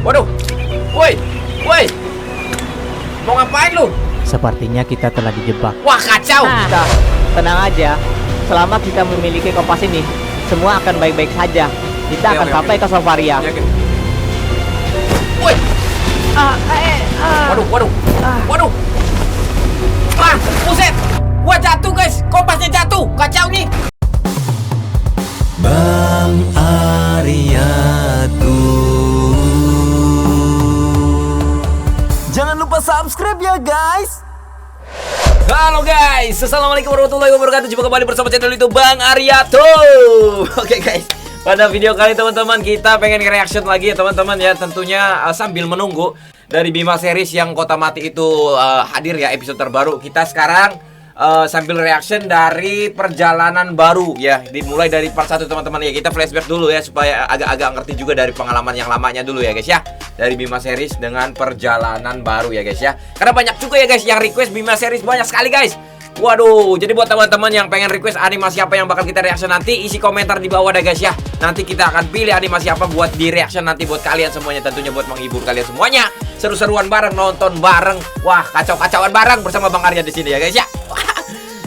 Waduh. Woi. Woi. Mau ngapain lu? Sepertinya kita telah dijebak. Wah, kacau. Nah, tenang aja. Selama kita memiliki kompas ini, semua akan baik-baik saja. Kita akan sampai ke Solvaria. Woi. Waduh. Waduh. Ah, buset. Gua jatuh, guys. Kompasnya jatuh. Kacau nih. Bang Ariatu. Jangan lupa subscribe ya guys. Halo guys, assalamualaikum warahmatullahi wabarakatuh. Jumpa kembali bersama channel YouTube Bang Ariatu. Oke guys, pada video kali teman-teman kita pengen reaction lagi ya teman-teman ya. Tentunya sambil menunggu dari Bima series yang Kota Mati itu hadir ya episode terbaru. Kita sekarang sambil reaction dari perjalanan baru ya. Dimulai dari part 1 teman-teman ya. Kita flashback dulu ya supaya agak-agak ngerti juga dari pengalaman yang lamanya dulu ya guys ya. Dari Bima series dengan perjalanan baru ya guys ya. Karena banyak juga ya guys yang request Bima series, banyak sekali guys. Waduh, jadi buat teman-teman yang pengen request animasi apa yang bakal kita reaction nanti, isi komentar di bawah deh guys ya. Nanti kita akan pilih animasi apa buat di reaction nanti buat kalian semuanya, tentunya buat menghibur kalian semuanya. Seru-seruan bareng, nonton bareng. Wah, kacau-kacauan bareng bersama Bang Arya di sini ya guys ya.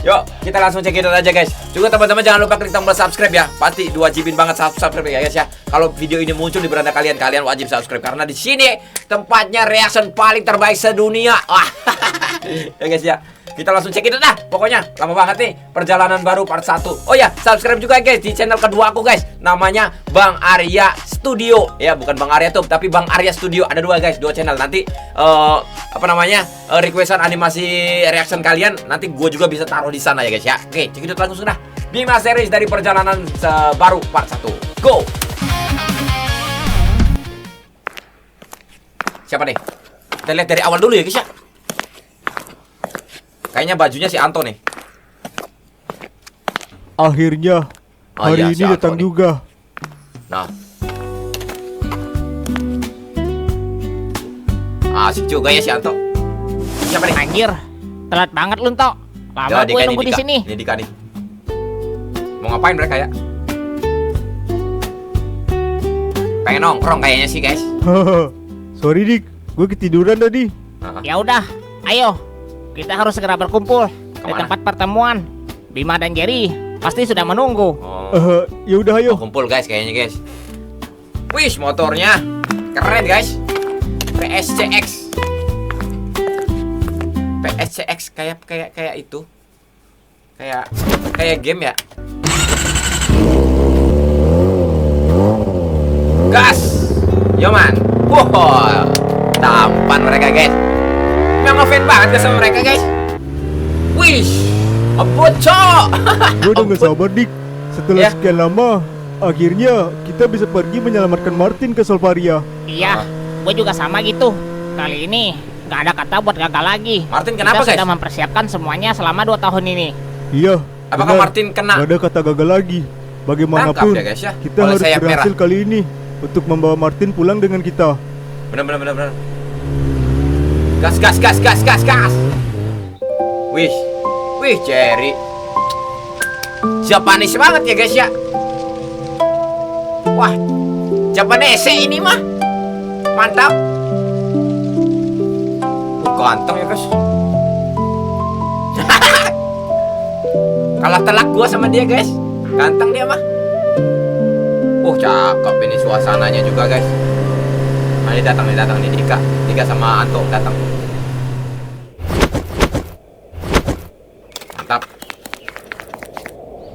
Yuk, kita langsung cekidot aja guys. Juga teman-teman jangan lupa klik tombol subscribe ya. Pasti diwajibin banget subscribe ya guys ya. Kalau video ini muncul di beranda kalian, kalian wajib subscribe karena di sini tempatnya reaction paling terbaik sedunia. Wah. Ya guys ya. Kita langsung cekidot dah. Pokoknya lama banget nih perjalanan baru part 1. Oh ya, subscribe juga guys di channel kedua aku guys. Namanya Bang Arya Studio. Ya, bukan Bang Arya Tube tapi Bang Arya Studio. Ada dua guys, dua channel. Nanti requestan animasi reaction kalian nanti gue juga bisa taruh di sana ya guys ya. Oke, cekidot langsung dah. Bima series dari perjalanan baru part 1. Go. Siapa nih? Kita lihat dari awal dulu ya guys ya. Kayaknya bajunya si Anto nih. Akhirnya hari iya, ini si Anto datang nih. juga. Nah, asik juga ya si Anto. Siapa nih? Anjir, telat banget lu, Tok. Lama gue nunggu di sini. Ini Dika nih. Mau ngapain mereka ya? Pengen nongkrong kayaknya sih guys. Hahaha. Sorry Dik, gue ketiduran tadi. Ya udah, ayo. Kita harus segera berkumpul di Kemana? tempat pertemuan. Bima dan Jerry pasti sudah menunggu. Ya udah ayo. Mau kumpul guys kayaknya guys. Wih, motornya keren guys. PSCX. PSCX kayak itu. Kayak game ya. Gas. Yo man. Wow. Tampan mereka guys. Memang ngefan banget gak sama mereka guys. Wih, bocok. Gue udah gak sabar Dik. Setelah Ya. sekian lama, akhirnya kita bisa pergi menyelamatkan Martin ke Solvaria. Iya, gue juga sama gitu. Kali ini gak ada kata buat gagal lagi. Martin kenapa Kita guys? sudah mempersiapkan semuanya selama 2 tahun ini. Iya. Apakah benar. Martin kena? Gak ada kata gagal lagi. Bagaimanapun, Tangkap ya, guys, ya. kita Oleh harus sayap berhasil merah. kali ini untuk membawa Martin pulang dengan kita. Bener. Gas. Wih, Jerry. Japanis banget ya guys ya. Wah, Japanese ini mah. Mantap. Ganteng ya guys. Kalah telak gua sama dia guys. Ganteng dia mah. Cakep ini suasananya juga guys. Nah, ini datang nih Dika sama Anto datang. Mantap.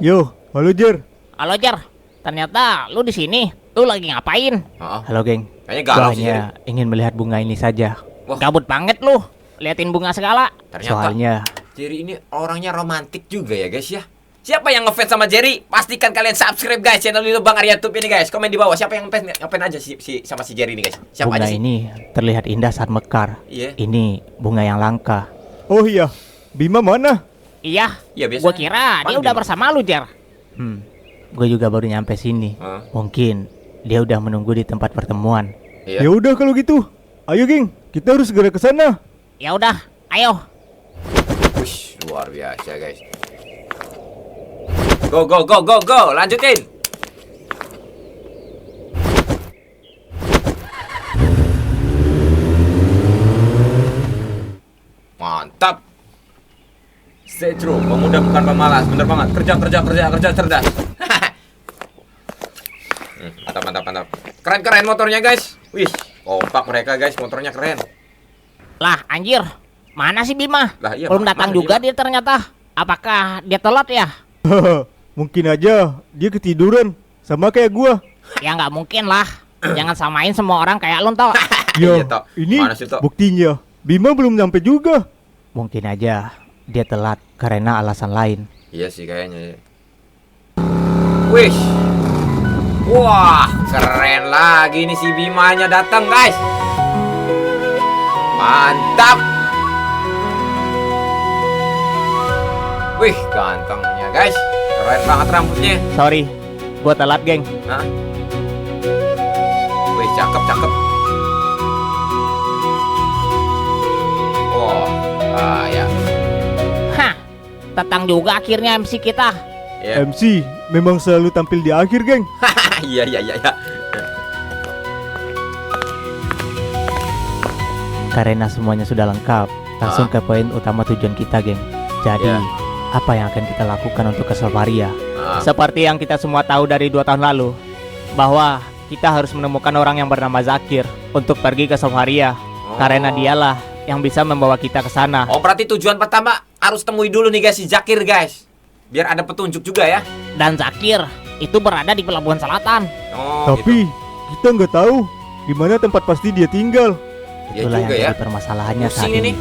Yo, halo Jer. Halo Jar, ternyata lu di sini. Lu lagi ngapain? Halo geng. Kayaknya Gue galau sih. hanya ingin melihat bunga ini saja. Wah, Gabut banget lu. Liatin bunga segala. ternyata Soalnya Jerry ini orangnya romantis juga ya guys ya. Siapa yang ngefans sama Jerry? Pastikan kalian subscribe guys channel YouTube Bang Arya Tube ini guys. Komen di bawah siapa yang ngefans aja sama si Jerry ini guys. Siapa bunga aja sih? ini terlihat indah saat mekar. Iya. Ini bunga yang langka. Oh iya, Bima mana? Iya, Iya biasa. gue kira dia udah bersama lu Jar. Gue juga baru nyampe sini. Mungkin dia udah menunggu di tempat pertemuan. Iya. Ya udah kalau gitu, ayo geng, kita harus segera ke sana. Ya udah, ayo. Wih, luar biasa guys. Go, lanjutin. Setro, pemuda bukan pemalas, bener banget. Kerja cerdas. Mantap, mantap, mantap. Keren motornya guys. Wih, kompak mereka guys, motornya keren. Lah anjir, mana sih Bima? Lah, iya, Belum mana datang Bima? juga dia ternyata. Apakah dia telat ya? Mungkin aja dia ketiduran sama kayak gua. Ya nggak mungkin lah. Jangan samain semua orang kayak lu tau. Ya, Iya, Tok. ini Mana sih, Tok? buktinya. Bima belum nyampe juga. Mungkin aja dia telat karena alasan lain. Iya sih kayaknya ya. Wih. Wah, keren lagi nih si Bimanya datang guys. Mantap. Wih, gantengnya guys. Keren banget rambutnya. Sorry, gua telat geng. Hah? Wih, cakep. Wah, ya. Hah, datang juga akhirnya MC kita. Ya. MC memang selalu tampil di akhir, geng. Iya. Karena semuanya sudah lengkap, langsung ke poin utama tujuan kita, geng. Jadi, Ya. apa yang akan kita lakukan untuk ke Solvaria? Ah, Seperti yang kita semua tahu dari 2 tahun lalu, bahwa kita harus menemukan orang yang bernama Zakir untuk pergi ke Solvaria. Oh. Karena dialah yang bisa membawa kita ke sana. Oh, berarti tujuan pertama harus temui dulu nih guys si Zakir guys. Biar ada petunjuk juga ya. Dan Zakir itu berada di Pelabuhan Selatan. Oh, Tapi kita nggak tahu di mana tempat pasti dia tinggal. Ya Itulah juga yang ya. jadi permasalahannya saat Pusing ini. ini.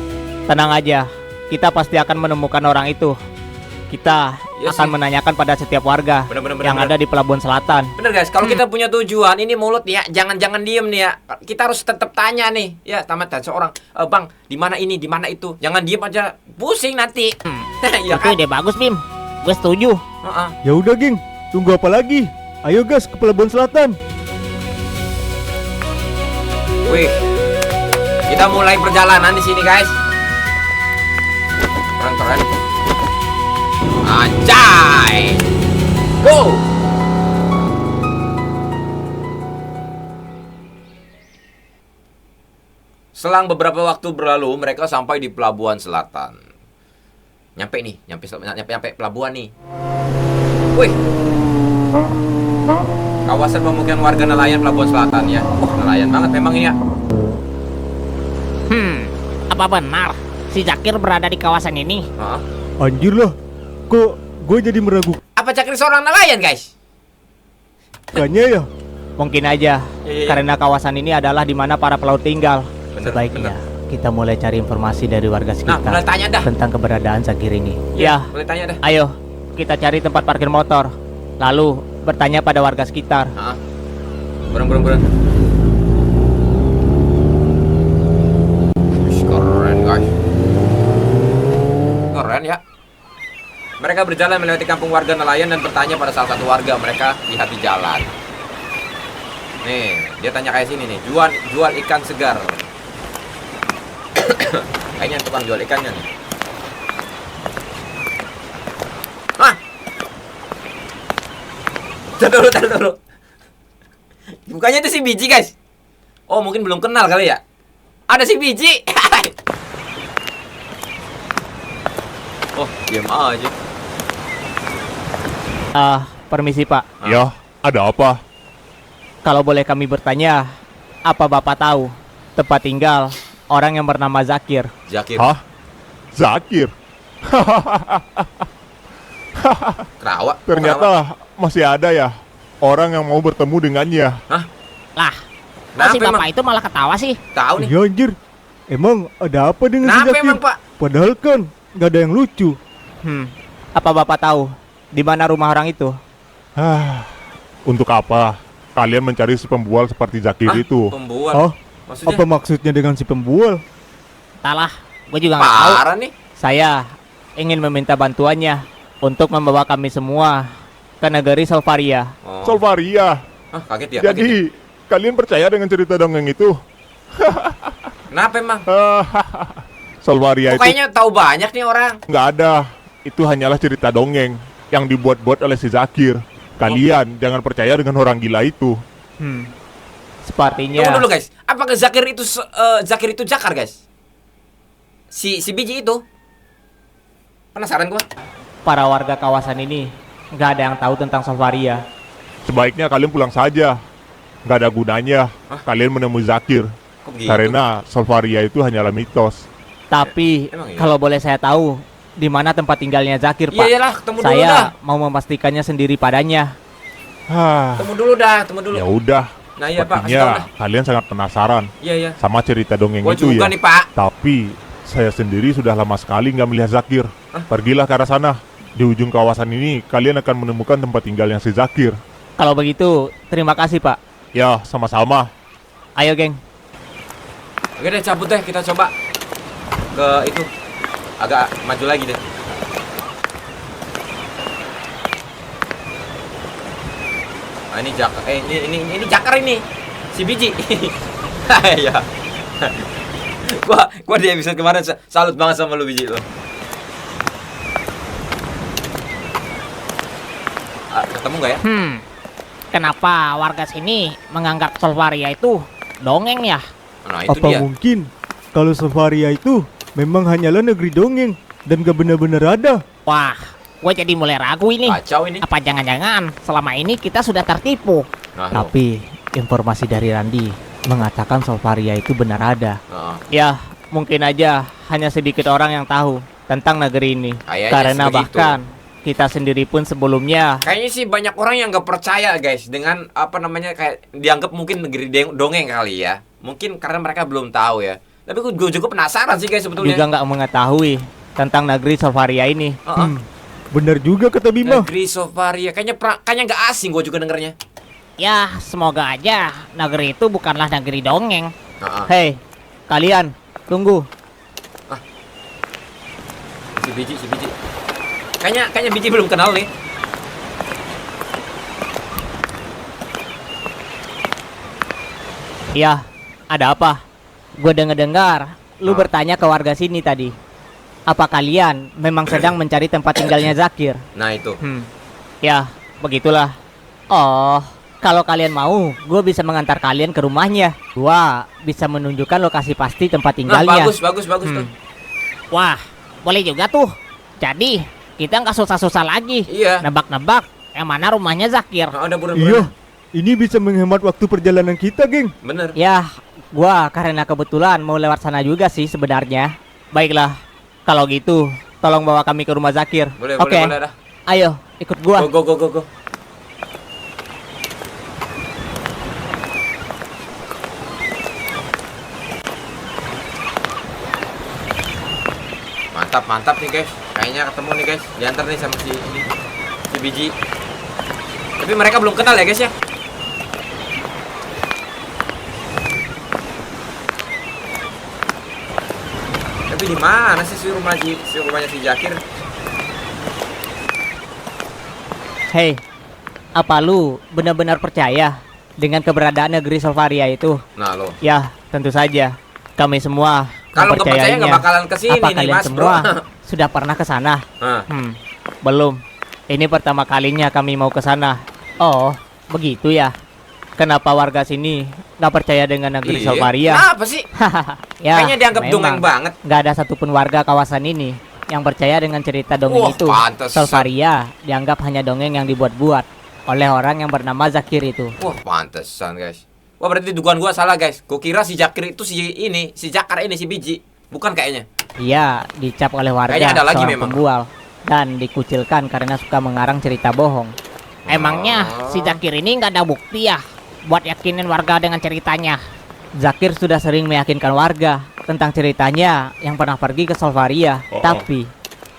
Tenang aja, kita pasti akan menemukan orang itu. Kita Ya akan sih. menanyakan pada setiap warga Bener. yang ada di Pelabuhan Selatan. Bener guys, kalau kita punya tujuan, ini mulut nih ya, jangan diem nih ya. Kita harus tetap tanya nih, ya tamat seorang, bang, di mana ini, di mana itu. Jangan diem aja, pusing nanti. Ya Itu kan? ide bagus, Bim. Gue setuju. Heeh. Ya udah, geng. Tunggu apa lagi? Ayo gas ke Pelabuhan Selatan. Wih, kita mulai perjalanan di sini guys. Keren. Anjay, go. Selang beberapa waktu berlalu, mereka sampai di Pelabuhan Selatan. Nyampe pelabuhan nih. Wih, kawasan pemukiman warga nelayan Pelabuhan Selatan ya. Wah, nelayan banget memang ini ya. Apa benar si Zakir berada di kawasan ini? Heeh. Anjir lah. Kok gue jadi meragukannya Apa Zakir seorang nelayan guys? ya? Mungkin aja, Iya. karena kawasan ini adalah di mana para pelaut tinggal. Sebaiknya kita mulai cari informasi dari warga Nah, mulai sekitar tanya dah. tentang keberadaan Zakir ini. Ya, Boleh tanya dah. ayo kita cari tempat parkir motor, lalu bertanya pada warga sekitar. Heeh. Burung. Wih, keren guys. Keren ya. Mereka berjalan melewati kampung warga nelayan dan bertanya pada salah satu warga mereka lihat di jalan. Nih, dia tanya kayak sini nih, jual ikan segar. Kayaknya tukang jual ikannya nih. Hah? Taruh dulu. Bukannya itu si biji guys. Oh, mungkin belum kenal kali ya. Ada si biji. Oh, diam aja. Permisi Pak, Ya, ada apa? kalau boleh kami bertanya, apa Bapak tahu tempat tinggal orang yang bernama Zakir? Zakir. Hah? Zakir? Kerawak. Ternyata masih ada ya orang yang mau bertemu dengannya. Lah, Kenapa si Bapak emang? itu malah ketawa sih. Tahu nih. Ya anjir. Emang ada apa dengan si Kenapa Zakir? emang, Pak? Padahal kan nggak ada yang lucu. Apa Bapak tahu di mana rumah orang itu? Untuk apa kalian mencari si pembual seperti Zakir Hah? itu? Pembual. Oh, Maksudnya apa maksudnya dengan si pembual? Entahlah, gue juga nggak tahu. parah nih. Saya ingin meminta bantuannya untuk membawa kami semua ke negeri Solvaria. Oh. Solvaria. Hah, kaget ya. Kaget ya. Jadi kalian percaya dengan cerita dongeng itu? Kenapa emang? Solvaria Kok itu kayaknya tahu banyak nih orang. nggak ada. Itu hanyalah cerita dongeng yang dibuat-buat oleh si Zakir. Kalian jangan percaya dengan orang gila itu. Sepertinya Tunggu dulu guys. Apakah Zakir itu Zakar guys? Si biji itu? Penasaran gua. Para warga kawasan ini nggak ada yang tahu tentang Solvaria. Sebaiknya kalian pulang saja. Nggak ada gunanya kalian menemui Zakir. Kok begitu? Karena Solvaria itu hanyalah mitos. Tapi Emang iya? kalau boleh saya tahu di mana tempat tinggalnya Zakir, Iya Pak? iyalah, ketemu dulu Saya dah. mau memastikannya sendiri padanya. Temu dulu dah, temu dulu. Ya udah. Nah iya Pak, kasih tahu Sepertinya dah. kalian sangat penasaran Iya iya. sama cerita dongeng Gua itu juga ya. nih Pak. Tapi saya sendiri sudah lama sekali nggak melihat Zakir. Pergilah ke arah sana. Di ujung kawasan ini kalian akan menemukan tempat tinggalnya si Zakir. Kalau begitu, terima kasih, Pak. Ya, sama-sama. Ayo, geng. Oke deh, cabut deh, kita coba ke itu. Agak maju lagi deh. Nah, ini jakar, ini jakar ini. Si biji. Ya. gua di episode kemarin salut banget sama lu biji lo. Ketemu nggak ya? Kenapa warga sini menganggap Solvaria itu dongeng ya? Nah, itu Apa dia. mungkin kalau Solvaria itu memang hanyalah negeri dongeng dan gak benar-benar ada? Wah, gue jadi mulai ragu ini. Kacau ini. Apa jangan-jangan selama ini kita sudah tertipu? Nah, Tapi informasi dari Randi mengatakan Solvaria itu benar ada. Heeh. Ya, mungkin aja hanya sedikit orang yang tahu tentang negeri ini. Kayaknya Karena sih begitu. bahkan kita sendiri pun sebelumnya Kayaknya sih banyak orang yang gak percaya guys dengan apa namanya kayak dianggap mungkin negeri dongeng kali ya. Mungkin karena mereka belum tahu ya. Tapi gue juga penasaran sih guys sebetulnya. juga nggak mengetahui tentang negeri Solvaria ini. Heeh. Benar juga kata Bima. Negeri Solvaria kayaknya nggak asing gue juga dengernya. Ya, semoga aja negeri itu bukanlah negeri dongeng. Heeh. Hei, kalian, tunggu. Si biji. Kayaknya biji belum kenal nih. Ya, ada apa? Gue dengar lu bertanya ke warga sini tadi. Apa kalian memang sedang mencari tempat tinggalnya Zakir? Nah itu. Ya, begitulah. Oh, kalau kalian mau, gue bisa mengantar kalian ke rumahnya. Gua bisa menunjukkan lokasi pasti tempat Nah, tinggalnya. bagus tuh. Wah, boleh juga tuh. Jadi, kita nggak susah-susah lagi. Iya. Nebak-nebak yang mana rumahnya Zakir. Nah, ada Iya, buruan-buruan. ini bisa menghemat waktu perjalanan kita, geng. Bener. Ya, gua karena kebetulan mau lewat sana juga sih sebenarnya. Baiklah, kalau gitu, tolong bawa kami ke rumah Zakir. Boleh Oke, dah. ayo ikut gua. Go. Mantap nih guys. Kayaknya ketemu nih guys. Diantar nih sama si biji. Tapi mereka belum kenal ya guys ya. Tapi di mana sih rumahnya si Zakir? Hei, apa lu benar-benar percaya dengan keberadaan negeri Solvaria itu? Nah lo. Ya, tentu saja. Kami semua Kalau nggak percaya nggak mempercayainya. bakalan kesini Apa nih kalian mas semua bro. sudah pernah ke sana? Nah, Belum. Ini pertama kalinya kami mau ke sana. Oh, begitu ya. Kenapa warga sini nggak percaya dengan negeri iya. Solvaria? Kenapa sih? Ya, Kayaknya dianggap memang. dongeng banget. Nggak ada satupun warga kawasan ini yang percaya dengan cerita dongeng Wah, itu. pantesan. Solvaria dianggap hanya dongeng yang dibuat-buat oleh orang yang bernama Zakir itu. Wah, pantesan guys. Wah, berarti dugaan gua salah guys. Gua kira si Zakir itu si Jakar ini si biji. Bukan kayaknya. Ia dicap oleh warga Kayaknya ada lagi seorang memang. pembual dan dikucilkan karena suka mengarang cerita bohong. Emangnya si Zakir ini nggak ada bukti ya buat yakinin warga dengan ceritanya? Zakir sudah sering meyakinkan warga tentang ceritanya yang pernah pergi ke Solvaria, tapi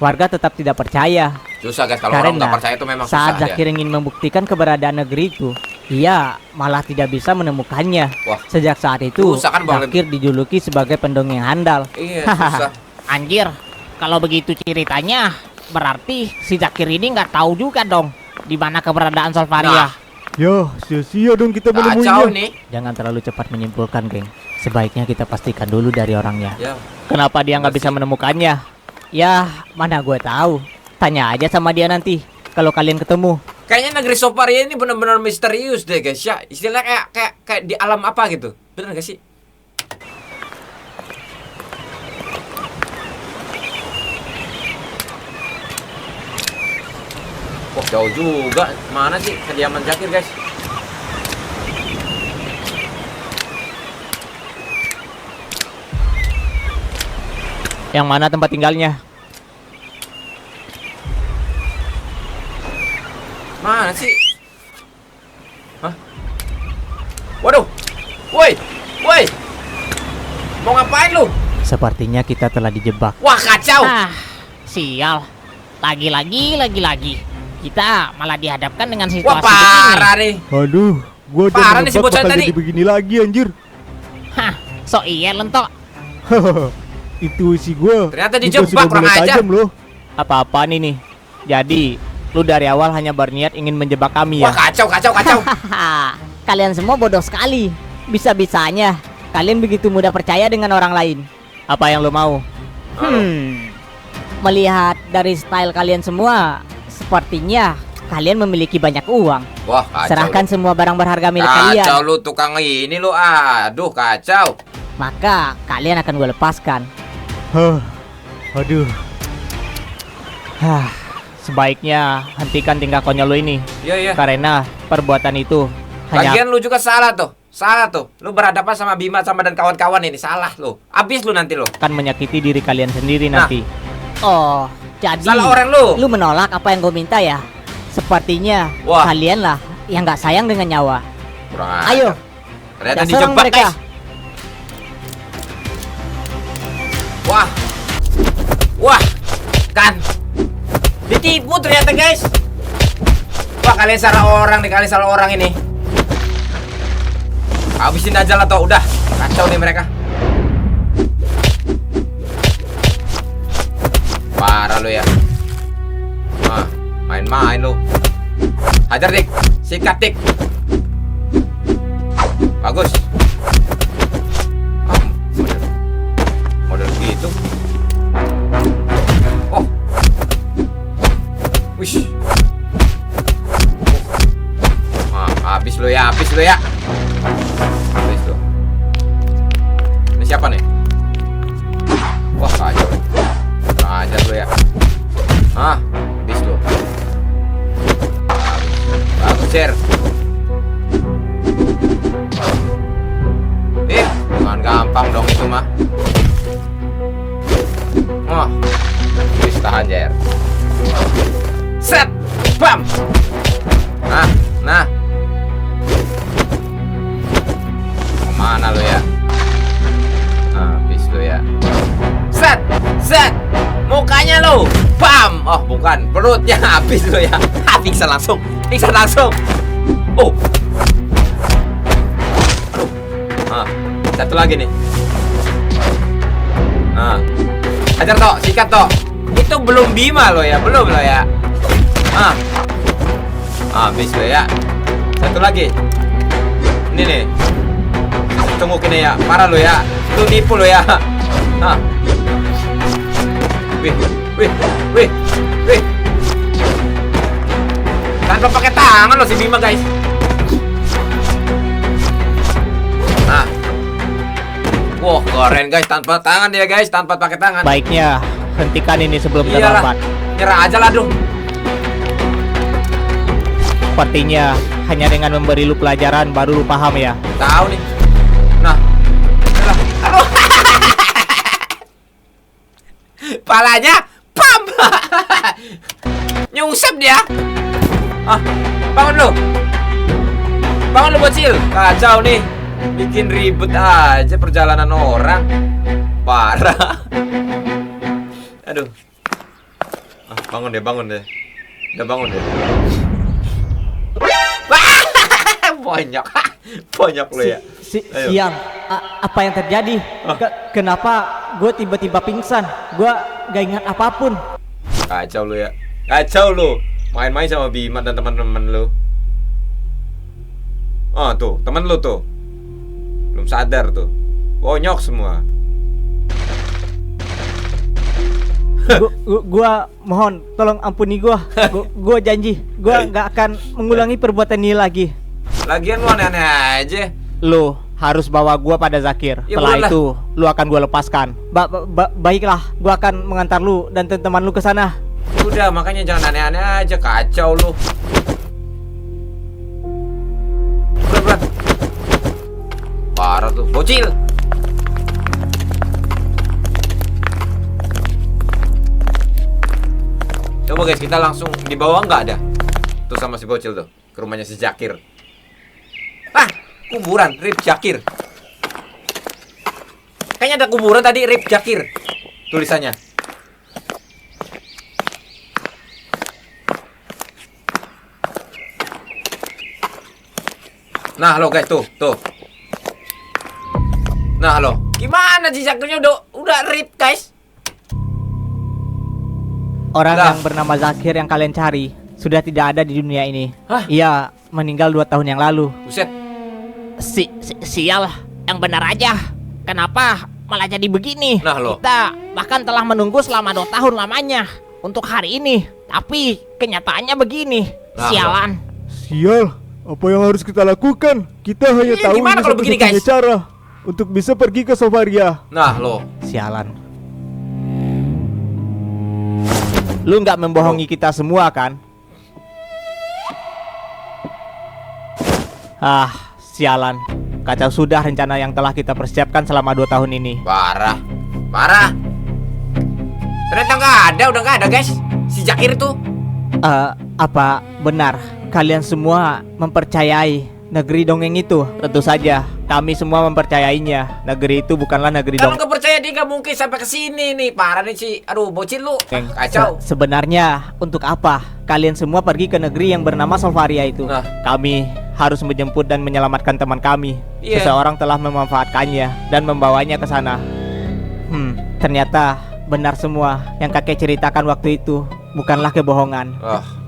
warga tetap tidak percaya. Susah guys kalau orang Karena nggak percaya itu memang saat susah ya. Zakir ingin membuktikan keberadaan negeri itu, ia malah tidak bisa menemukannya. Wah. Sejak saat itu, Susah kan, Bang? Zakir dijuluki sebagai pendongeng handal. Iya, susah. Anjir, kalau begitu ceritanya, berarti si Zakir ini nggak tahu juga dong di mana keberadaan Solvaria. Nah. Ya, sia-sia dong kita Kacau menemuinya. nih. Jangan terlalu cepat menyimpulkan, geng. Sebaiknya kita pastikan dulu dari orangnya. Ya. Kenapa dia nggak Benar bisa sih. menemukannya? Ya, mana gue tahu. Tanya aja sama dia nanti kalau kalian ketemu. Kayaknya negeri Solvaria ini benar-benar misterius deh guys ya. Istilahnya kayak di alam apa gitu. Bener gak sih? Jauh juga. Mana sih kediaman Zakir, guys? Yang mana tempat tinggalnya? Mana sih? Hah? Waduh. Woi. Woi. Mau ngapain lu? Sepertinya kita telah dijebak. Wah, kacau. Ah, sial. Lagi-lagi. Kita malah dihadapkan dengan Wah, situasi parah begini. nih. Aduh, gua Parah nih si nebak bocah bakal tadi. jadi begini lagi anjir. Hah, so iya lentok. Intuisi gua. Ternyata juga dijebak, sudah kurang mulai ajar. tajam loh. Apa-apaan ini? Jadi, lu dari awal hanya berniat ingin menjebak kami Wah, ya? kacau. Hahaha, kalian semua bodoh sekali. Bisa-bisanya kalian begitu mudah percaya dengan orang lain. Apa yang lu mau? Melihat dari style kalian semua, sepertinya kalian memiliki banyak uang. Wah, kacau. Serahkan semua barang berharga milik Kacau kalian, lu tukang ini lu. Aduh, kacau. maka kalian akan gue lepaskan. Hah. Aduh. Hah, sebaiknya hentikan tingkah konyol lu ini. Iya. Karena perbuatan itu hanya Lagian lu juga salah tuh. Lu berhadapan sama Bima sama dan kawan-kawan ini. Salah lu. Abis lu nanti lu. akan menyakiti diri kalian sendiri Nah. nanti. Oh, jadi Salah orang lu. Lu menolak apa yang gue minta ya? Sepertinya Wah. kalian lah yang nggak sayang dengan nyawa. Kurang ajar. Ayo, Ternyata kita serang dijebak, mereka. guys. Wah. Kan. Ditipu ternyata, guys. Wah, kalian salah orang ini. Habisin aja lah toh, udah. Kacau nih mereka. Parah lu ya. Main-main lu. Hajar, Dik. Sikat, Dik. Bagus. Model gitu. Oh. Wish. Habis lu ya. Habis lu. Ini siapa nih? Wah, kacau. Ajar lu ya. Habis lu. Bagus, Sir. Jangan gampang dong itu mah. Wis tahan, Jer. Set. Bam. Nah. Kemana lu ya? Habis lu ya. Set. Mukanya lu. Bam. Oh, bukan. Perutnya habis lu ya. Pingsan langsung. Oh. Aduh. Satu lagi nih. Ajar toh, sikat toh. Itu belum Bima lo ya, belum lo ya. Habis lo ya. Satu lagi. Ini nih. Tunggu kini ya, parah lo ya. Lu nipu lo ya. Wih. Tanpa pakai tangan lo si Bima, guys. Wah, keren guys, tanpa tangan dia guys, tanpa pakai tangan. Baiknya hentikan ini sebelum Iyalah, terlambat. nyerah aja lah dong. Sepertinya hanya dengan memberi lu pelajaran baru lu paham ya. Tahu nih. Nah, aduh. Palanya, pam. Nyungsep dia. Bangun lu bocil. Kacau nih. Bikin ribut aja perjalanan orang. Parah. Aduh. Bangun deh. Udah bangun deh. Bonyok lu ya. Ayo. Siang, apa yang terjadi? Kenapa gue tiba-tiba pingsan? Gue gak ingat apapun. Kacau lu ya. Kacau lu. Main-main sama Bima dan teman-teman lu. Tuh, teman lu tuh. Belum sadar tuh. Bonyok semua. Gua mohon tolong ampuni gua. Gua janji gua nggak akan mengulangi perbuatan ini lagi. Lagian lu aneh-aneh aja. Lu harus bawa gua pada Zakir. Ya, Setelah boleh itu lu akan gua lepaskan. Baiklah, gua akan mengantar lu dan teman-teman lu ke sana. Udah, makanya jangan aneh-aneh aja, kacau lu. Berat. Parah tuh, bocil. Coba guys, kita langsung di bawah nggak ada. Tuh sama si bocil tuh, ke rumahnya si Zakir. Ah, kuburan Rip Zakir. Kayaknya ada kuburan tadi Rip Zakir tulisannya. Nah lo guys, tuh. Nah lo, gimana si Zakirnya udah Rip guys? Orang Lah. yang bernama Zakir yang kalian cari sudah tidak ada di dunia ini. Hah? Ia meninggal 2 tahun yang lalu. Buset. Sial, yang benar aja. Kenapa malah jadi begini? Nah, lo. Kita bahkan telah menunggu selama 2 tahun lamanya untuk hari ini. Tapi kenyataannya begini. Nah, Sialan. Sial, apa yang harus kita lakukan? Kita hanya Iya, tahu gimana ini kalau begini, satu-satunya guys? cara untuk bisa pergi ke Sofaria. Nah lo, Sialan. Lu nggak membohongi kita semua kan? Ah, sialan. Kacau sudah rencana yang telah kita persiapkan selama 2 tahun ini. parah. Ternyata udah nggak ada guys. Si Zakir itu. Apa benar kalian semua mempercayai negeri dongeng itu? Tentu saja, kami semua mempercayainya. Negeri itu bukanlah negeri Kalau dongeng. nggak percaya dia nggak mungkin sampai ke sini nih. Parah nih si, aduh bocil lu. Kacau. Sebenarnya untuk apa kalian semua pergi ke negeri yang bernama Solvaria itu? Nah. Kami harus menjemput dan menyelamatkan teman kami. Iya. Seseorang telah memanfaatkannya dan membawanya ke sana. Ternyata benar semua yang kakek ceritakan waktu itu bukanlah kebohongan.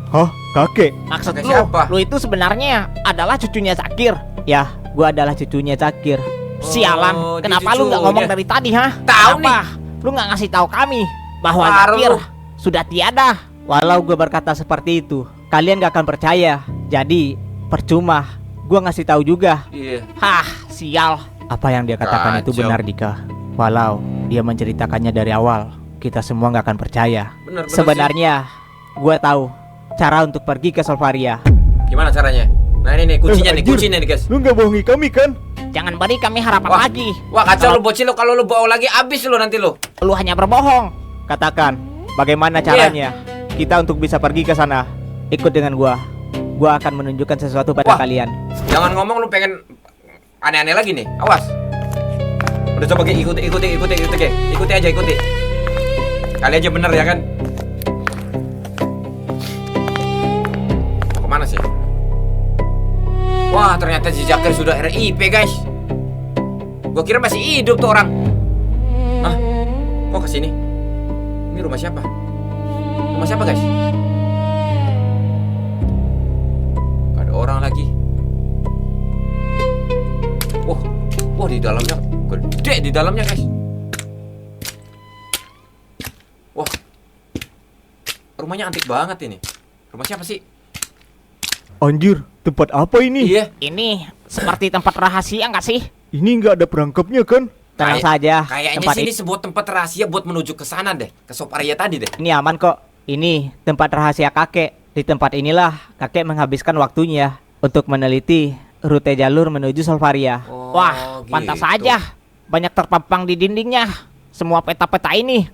Hah, kakek? Maksud Kakek lu, siapa? lu itu sebenarnya adalah cucunya Zakir. Ya, gua adalah cucunya Zakir. Sialan, Oh, dia kenapa lu nggak cucunya. ngomong dari tadi, ha? Tahu Kenapa? Lu nggak ngasih tahu kami bahwa Baru Zakir lu. sudah tiada. Walau gue berkata seperti itu, kalian gak akan percaya. Jadi, percuma. Gua ngasih tahu juga. Iya. Hah, sial. Apa yang dia katakan itu Kacau. benar, Dika. Walau dia menceritakannya dari awal, kita semua gak akan percaya. Bener Sebenarnya, gue tahu cara untuk pergi ke Solvaria. Gimana caranya? Nah ini nih kuncinya nih, Anjir, kuncinya nih guys. Lu nggak bohongi kami kan? Jangan beri kami harapan Wah. lagi. Wah kacau lu bocil lu, kalau lu bawa lagi abis lu nanti lu. Lu hanya berbohong. Katakan, bagaimana caranya kita untuk bisa pergi ke sana? Ikut dengan gua. Gua akan menunjukkan sesuatu pada Wah. kalian. Jangan ngomong lu pengen aneh-aneh lagi nih. Awas. Udah coba Ge, ikuti Ge. Ikuti aja. Kali aja bener ya kan? Mau kemana sih? Wah ternyata si Zakir sudah RIP guys. Gua kira masih hidup tuh orang. Hah? Kok kesini? Ini rumah siapa? Rumah siapa guys? Gak ada orang lagi. Wah di dalamnya gede di dalamnya guys. Wah, rumahnya antik banget ini. Rumah siapa sih? Anjir, tempat apa ini? Iya. Ini seperti tempat rahasia nggak sih? Ini nggak ada perangkapnya kan? Tenang saja. Kayaknya tempat sini sebuah tempat rahasia buat menuju ke sana deh, ke Soparia tadi deh. ini aman kok. Ini tempat rahasia kakek. Di tempat inilah kakek menghabiskan waktunya untuk meneliti rute jalur menuju Solvaria. Oh, Wah, pantas gitu. saja. Banyak terpampang di dindingnya. Semua peta-peta ini.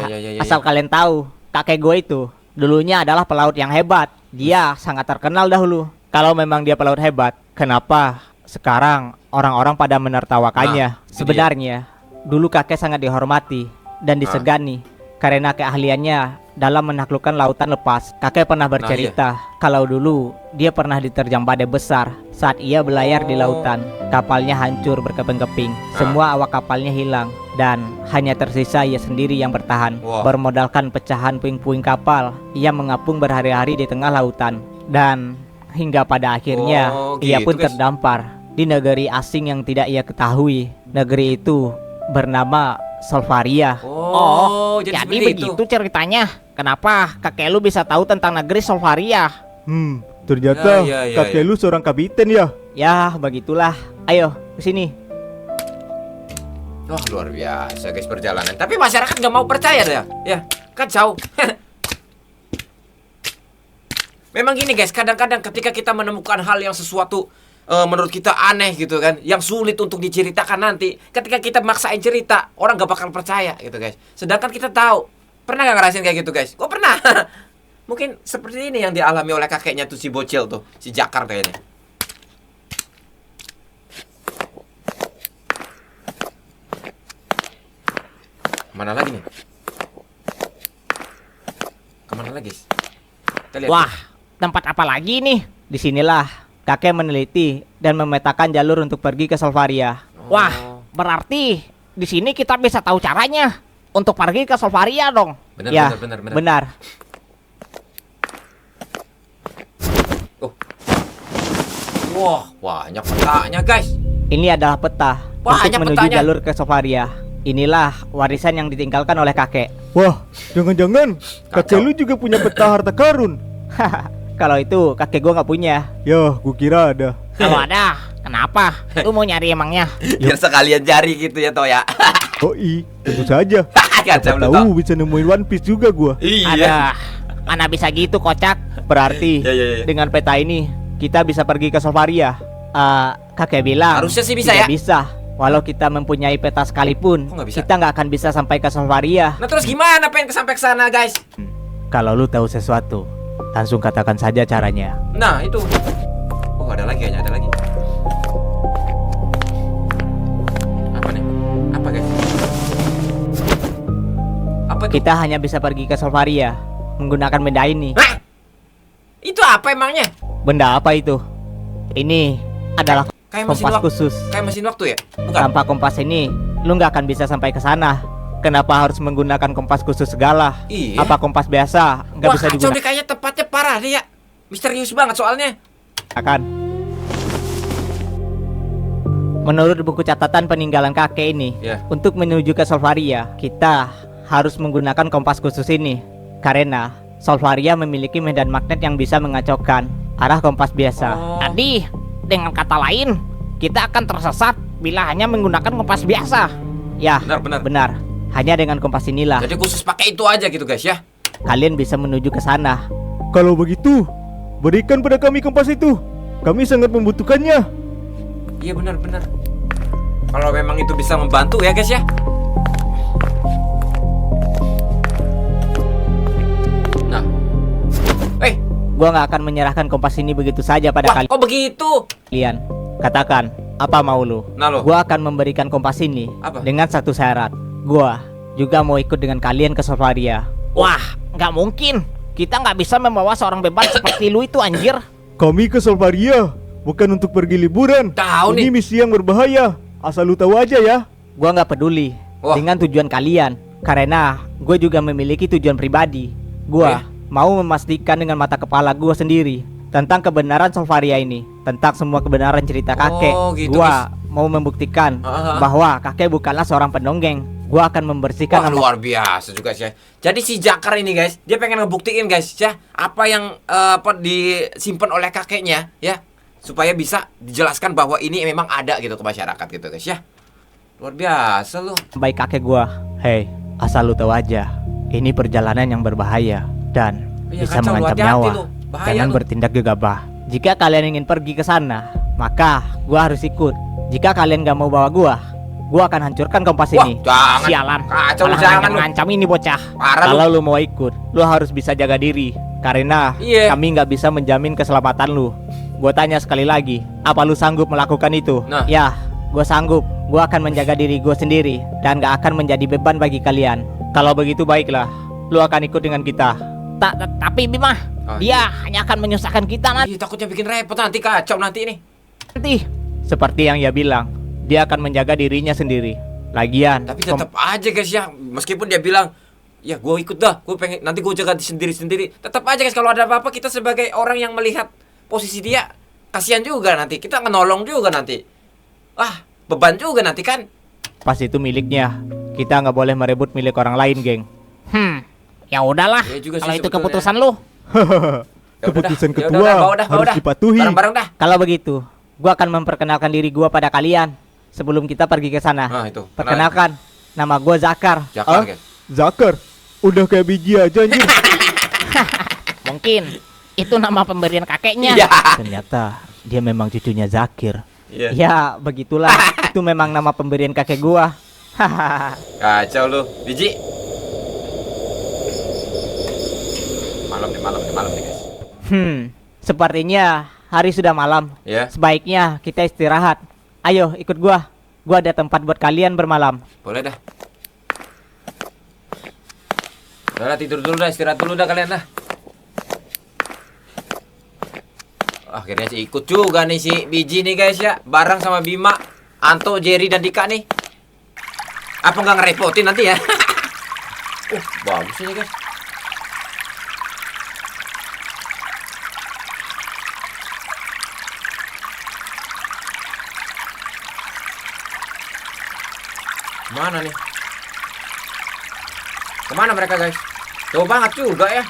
Iya. Asal kalian tahu, kakek gue itu dulunya adalah pelaut yang hebat. Dia sangat terkenal dahulu. Kalau memang dia pelaut hebat, kenapa sekarang orang-orang pada menertawakannya? Nah, Sebenarnya, dulu kakek sangat dihormati dan disegani karena keahliannya dalam menaklukkan lautan lepas. Kakek pernah bercerita kalau dulu dia pernah diterjang badai besar saat ia berlayar di lautan. Kapalnya hancur berkeping-keping. Semua awak kapalnya hilang dan hanya tersisa ia sendiri yang bertahan. Wah. Bermodalkan pecahan puing-puing kapal, ia mengapung berhari-hari di tengah lautan dan hingga pada akhirnya Oh, ia gitu, pun guys. terdampar di negeri asing yang tidak ia ketahui. Negeri itu bernama Solvaria. Oh, jadi seperti begitu ceritanya. Kenapa kakek lu bisa tahu tentang negeri Solvaria? Ternyata Ya. kakek lu seorang kapiten ya. Ya, begitulah. Ayo, kesini. Wah luar biasa guys perjalanan. Tapi masyarakat nggak mau percaya deh. Ya, kacau. Memang gini guys, kadang-kadang ketika kita menemukan hal yang sesuatu menurut kita aneh gitu kan, yang sulit untuk diceritakan nanti, ketika kita maksain cerita, orang gak bakal percaya gitu guys. Sedangkan kita tahu, pernah gak ngerasain kayak gitu guys? Kok pernah? Mungkin seperti ini yang dialami oleh kakeknya tuh si bocil tuh, si Jakar kayaknya. Mana lagi nih? Kemana lagi? Kita lihat. Wah, tempat apa lagi nih? Disinilah kakek meneliti dan memetakan jalur untuk pergi ke Solvaria. Wah, berarti di sini kita bisa tahu caranya untuk pergi ke Solvaria dong. Benar, Ya, benar. benar. Wah, banyak petanya guys. Ini adalah peta Wah, untuk banyak menuju petanya. jalur ke Solvaria. Inilah warisan yang ditinggalkan oleh kakek. Wah, jangan-jangan kakek lu juga punya peta harta karun. Kalau itu kakek gua nggak punya. Ya, gua kira ada. Kalau ada, kenapa? Lu mau nyari emangnya? Biar sekalian cari gitu ya toh ya. Oh tentu saja. Kacau lu toh. Tahu bisa nemuin One Piece juga gua. Iya. Ada, mana bisa gitu kocak? Berarti Ya. dengan peta ini kita bisa pergi ke Solvaria. Kakek bilang Harusnya sih bisa tidak ya. bisa. Walau kita mempunyai peta sekalipun, Kok nggak bisa? kita nggak akan bisa sampai ke Solvaria. Nah terus gimana pengen sampai ke sana guys? Kalau lu tahu sesuatu, langsung katakan saja caranya. Nah itu. Oh ada lagi kayaknya, ada lagi. Apa nih? Apa guys? Apa itu? Kita hanya bisa pergi ke Solvaria menggunakan benda ini. Hah? Itu apa emangnya? Benda apa itu? Ini adalah Kayak mesin kompas waktu. khusus. Kayak mesin waktu ya? Bukan. Tanpa kompas ini, lu nggak akan bisa sampai ke sana. Kenapa harus menggunakan kompas khusus segala? Iya. Apa kompas biasa nggak Wah bisa kacau digunakan? deh, kayaknya tempatnya parah deh ya. Misterius banget soalnya. Menurut buku catatan peninggalan kakek ini, Ya. untuk menuju ke Solvaria, kita harus menggunakan kompas khusus ini. Karena Solvaria memiliki medan magnet yang bisa mengacaukan arah kompas biasa. Oh. Jadi, dengan kata lain, kita akan tersesat bila hanya menggunakan kompas biasa. Ya, Benar. Hanya dengan kompas inilah Jadi khusus pakai itu aja gitu guys ya. kalian bisa menuju ke sana. Kalau begitu, berikan pada kami kompas itu. Kami sangat membutuhkannya. Iya benar. Kalau memang itu bisa membantu ya guys ya. Nah. Gua nggak akan menyerahkan kompas ini begitu saja pada Wah, kok begitu? kalian. Katakan, apa mau lu? Nah lo. Gua akan memberikan kompas ini Apa? dengan satu syarat. Gua juga mau ikut dengan kalian ke Solvaria. Wah, nggak mungkin. Kita nggak bisa membawa seorang beban seperti lu itu anjir. Kami ke Solvaria bukan untuk pergi liburan. Tahu Ini nih. misi yang berbahaya. Asal lu tahu aja ya. Gua nggak peduli Wah. dengan tujuan kalian, karena gue juga memiliki tujuan pribadi. Gua mau memastikan dengan mata kepala gua sendiri tentang kebenaran Solvaria ini, tentang semua kebenaran cerita kakek. Oh, gitu, Gua mau membuktikan Aha. bahwa kakek bukanlah seorang pendongeng. Gua akan membersihkan Wah nama luar biasa juga sih ya. Jadi si Jakar ini guys, dia pengen ngebuktiin guys ya, apa yang apa disimpan oleh kakeknya ya, supaya bisa dijelaskan bahwa ini memang ada gitu ke masyarakat gitu guys ya. Luar biasa loh. baik kakek gua. Hei, asal lu tahu aja, ini perjalanan yang berbahaya dan Iya, bisa kacau, lu mengancam hati-hati nyawa. lu. Bahaya Jangan lu. bertindak gegabah. Jika kalian ingin pergi ke sana, maka gua harus ikut. Jika kalian gak mau bawa gua akan hancurkan kompas Wah, ini. jangan. Sialan. Kacau lu, Malah jangan lu. ngancam ini bocah. Parah lu. Kalau lu mau ikut, lu harus bisa jaga diri. Karena Iya. kami nggak bisa menjamin keselamatan lu. Gua tanya sekali lagi, apa lu sanggup melakukan itu? Nah. Ya, gua sanggup. Gua akan menjaga diri gua sendiri dan gak akan menjadi beban bagi kalian. Kalau begitu baiklah, lu akan ikut dengan kita. Tapi Bima, Oh, dia hanya akan menyusahkan kita nanti. Ih, takutnya bikin repot nanti, kacau nanti ini. Seperti yang ia bilang, dia akan menjaga dirinya sendiri. Lagian, Tapi tetap aja guys ya, meskipun dia bilang ya gue ikut dah, gue pengen nanti gue jaga sendiri. Tetap aja guys, kalau ada apa-apa kita sebagai orang yang melihat posisi dia, kasihan juga nanti, kita ngenolong juga nanti. Beban juga nanti kan. pas itu miliknya. Kita nggak boleh merebut milik orang lain, geng. Ya udahlah. Ya juga sih Kalau itu sebetulnya. keputusan lu. Ya udah Keputusan dah, ya ketua udah dah, bawa dah, harus dipatuhi. Bareng-bareng dah. Kalau begitu, gua akan memperkenalkan diri gua pada kalian sebelum kita pergi ke sana. Nah itu. Perkenalkan, nama gua Zakar. Jakar guys. Zakar, udah kayak biji aja anjir. Mungkin Itu nama pemberian kakeknya. Iya. Ternyata dia memang cucunya Zakir. Iya. Ya, begitulah. Itu memang nama pemberian kakek gua. Hahaha. Kacau lu, biji. Malam nih guys. Sepertinya hari sudah malam. Ya, Sebaiknya kita istirahat. Ayo, ikut gua. Gua ada tempat buat kalian bermalam. boleh dah. Udah tidur dulu dah, istirahat dulu dah kalian dah. Akhirnya sih ikut juga nih si Biji nih guys ya, bareng sama Bima, Anto, Jerry dan Dika nih. Apa nggak ngerepotin nanti ya? Bagus ini guys. Mana nih? Kemana mereka guys? Jauh banget juga ya.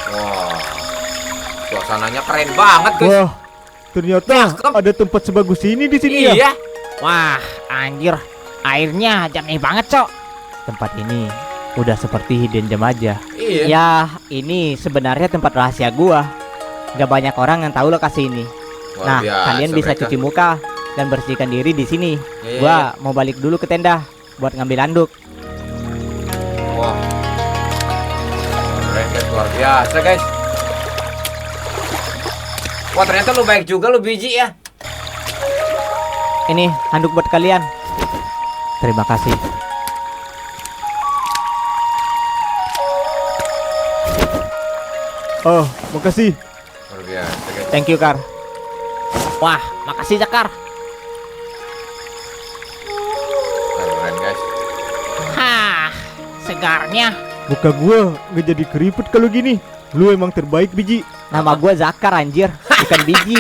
Wah, suasananya keren banget guys. Wah, ternyata Cakep. ada tempat sebagus ini di sini ya. Iya. Wah, anjir. Airnya jernih banget, Cok. Tempat ini udah seperti hidden gem aja. Iya. Ya, ini sebenarnya tempat rahasia gua. Gak banyak orang yang tahu lokasi ini. Luar Nah, biasa kalian bisa mereka. cuci muka dan bersihkan diri di sini. Iya, Gua mau balik dulu ke tenda buat ngambil handuk. Wah. Keren guys, luar biasa guys. Wah, ternyata lu baik juga lu Biji ya. Ini handuk buat kalian. Terima kasih. Oh, makasih. Luar biasa guys. Thank you, Kar. Wah, makasih Zakar. Keren guys. Hah, segarnya. Muka gua nggak jadi keriput kalau gini. Lu emang terbaik, Biji. Nama gua Zakar anjir, bukan Biji.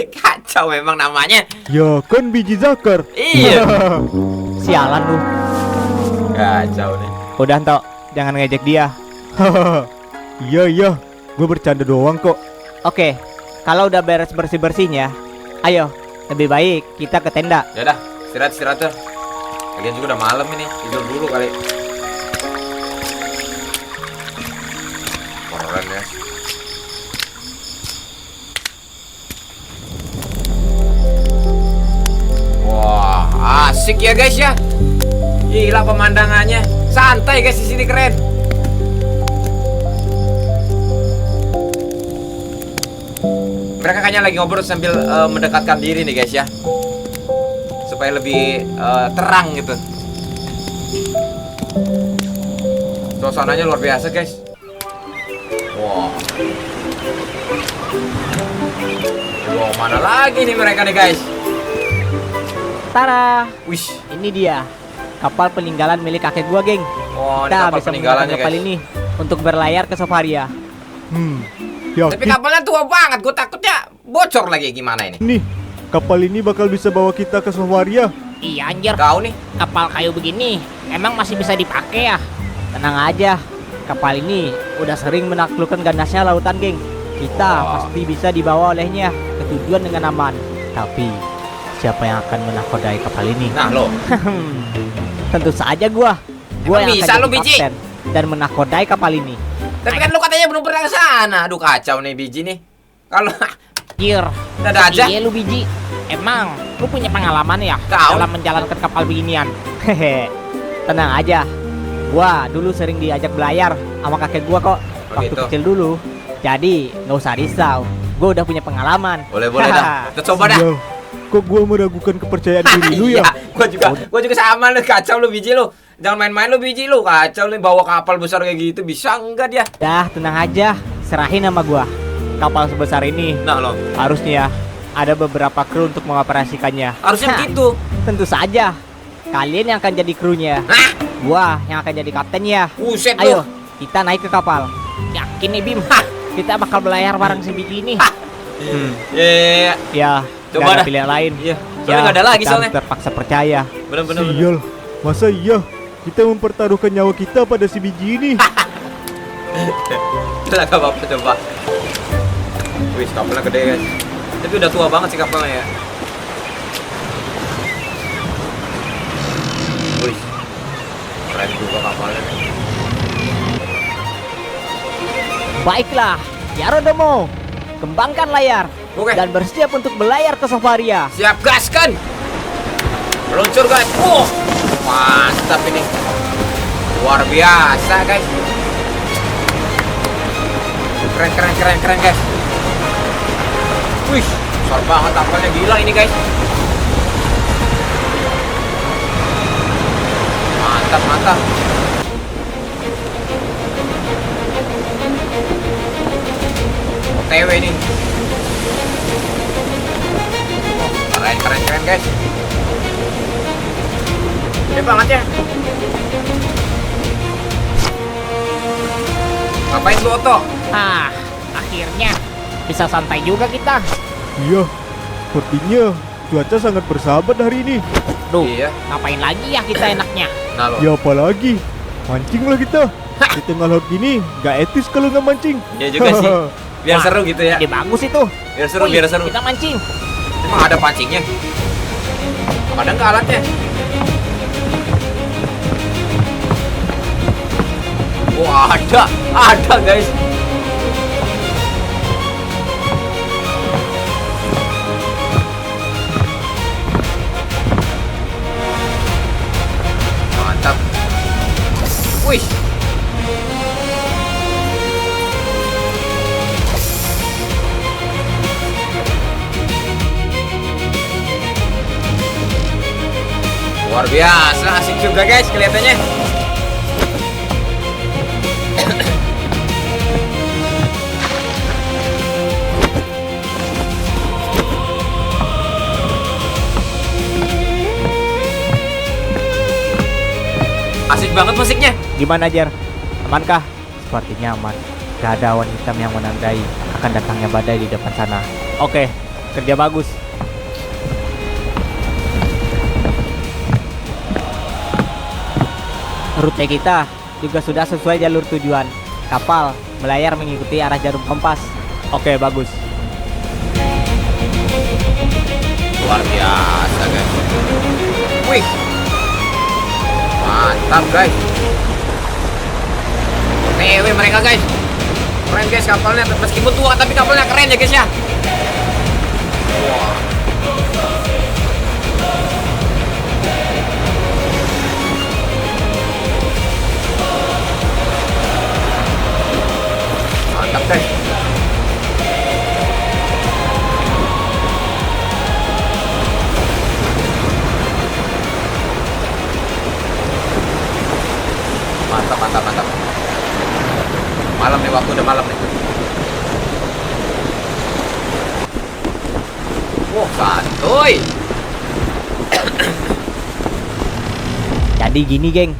Kacau memang namanya. Ya kan Biji Zakar. Iya. Sialan lu. Kacau nih. Udah, Tok. Jangan ngejek dia. Iya, gue bercanda doang kok. Oke, kalau udah beres bersih-bersihnya, ayo, lebih baik kita ke tenda. Ya dah, istirahat tuh. Lagian juga udah malam ini, tidur dulu kali. Keren ya. Wah, asik ya guys ya. Gila pemandangannya. Santai guys di sini keren. Mereka kayaknya lagi ngobrol sambil mendekatkan diri nih guys ya, supaya lebih terang gitu. Suasananya luar biasa guys. Wow. Wow, mana lagi nih mereka nih guys? Tara, Wish. ini dia kapal peninggalan milik kakek gua, geng. Oh, ini Kita kapal bisa peninggalan menggunakan ya kapal guys. ini untuk berlayar ke Sofaria. Tapi Yakin kapalnya tua banget, gue takutnya bocor lagi gimana ini? nih, kapal ini bakal bisa bawa kita ke Sofaria. Iya anjir, Kau nih? kapal kayu begini emang masih bisa dipakai ya? Tenang aja, kapal ini udah sering menaklukkan ganasnya lautan, geng. Kita Wah. pasti bisa dibawa olehnya ke tujuan dengan aman. Tapi siapa yang akan menakodai kapal ini? Nah lo, Tentu saja gua. Gua Emang yang bisa akan lu, jadi Biji? kapten dan menakodai kapal ini. tapi kan lu katanya belum pernah ke sana. Aduh kacau nih Biji nih. Kalau Anjir, Dadah aja. iya lu Biji. Emang lu punya pengalaman ya Tahu. dalam menjalankan kapal beginian? Hehe, tenang aja. Gua dulu sering diajak belayar sama kakek gua kok waktu gitu. kecil dulu. Jadi nggak usah risau. Gua udah punya pengalaman. boleh dah. Kita coba dah. Sial. Kok gua meragukan kepercayaan diri lu ya? Iya, gua juga sama lu, kacau lu Biji lu. Jangan main-main lu Biji lu, kacau lu bawa kapal besar kayak gitu, bisa enggak dia? Dah, tenang aja. Serahin sama gua. Kapal sebesar ini Nah lo, harusnya ada beberapa kru untuk mengoperasikannya. harusnya Hah, gitu. Tentu saja. Kalian yang akan jadi krunya. Hah? Gua yang akan jadi kaptennya. Buset Ayo, lu. kita naik ke kapal. Yakin nih Bim, kita bakal belayar bareng si Biji ini. Iya, Ya, Coba nggak ada dah. pilihan lain. iya. Soalnya nggak ada lagi kita soalnya. terpaksa percaya. Bener-bener. Sial. Masa iya kita mempertaruhkan nyawa kita pada si Biji ini? Udah gak apa-apa coba. Wih, kapalnya gede guys. Tapi udah tua banget sih kapalnya ya. Keren juga kapalnya. Baiklah, Yarodomo, kembangkan layar Oke. dan bersiap untuk berlayar ke Sofaria. Siap, gaskan. Meluncur guys. Mantap ini. Luar biasa guys. Keren guys. Wih, besar banget kapalnya, gila ini guys. Mantap. OTW ini. Keren guys. Gede banget ya. Ngapain lu, Oto? Akhirnya bisa santai juga kita. Iya, sepertinya cuaca sangat bersahabat hari ini. Duh, Iya. ngapain lagi ya kita enaknya? Nah lo. Ya apalagi, mancing lah kita. Di tengah laut gini, gak etis kalau nggak mancing. Ya juga sih. Biar Wah, seru gitu ya. Ide bagus itu. Biar seru, Wih, biar seru. Kita mancing. Emang ada pancingnya? Ada nggak alatnya? Wah, ada guys. Mantap. Wih. Luar biasa, asik juga guys kelihatannya. Asik banget musiknya. Gimana, Jer? Amankah? Sepertinya aman. Gak ada awan hitam yang menandai akan datangnya badai di depan sana. Oke, kerja bagus. Rute kita juga sudah sesuai jalur tujuan. Kapal melayar mengikuti arah jarum kompas. Oke, bagus. Luar biasa guys. Wih. Mantap guys. TW mereka guys. Keren guys kapalnya, meskipun tua tapi kapalnya keren ya guys ya. Wah. Mantap guys. Mantap. Malam nih, waktu udah malam nih. Wah, santuy. Jadi gini, geng.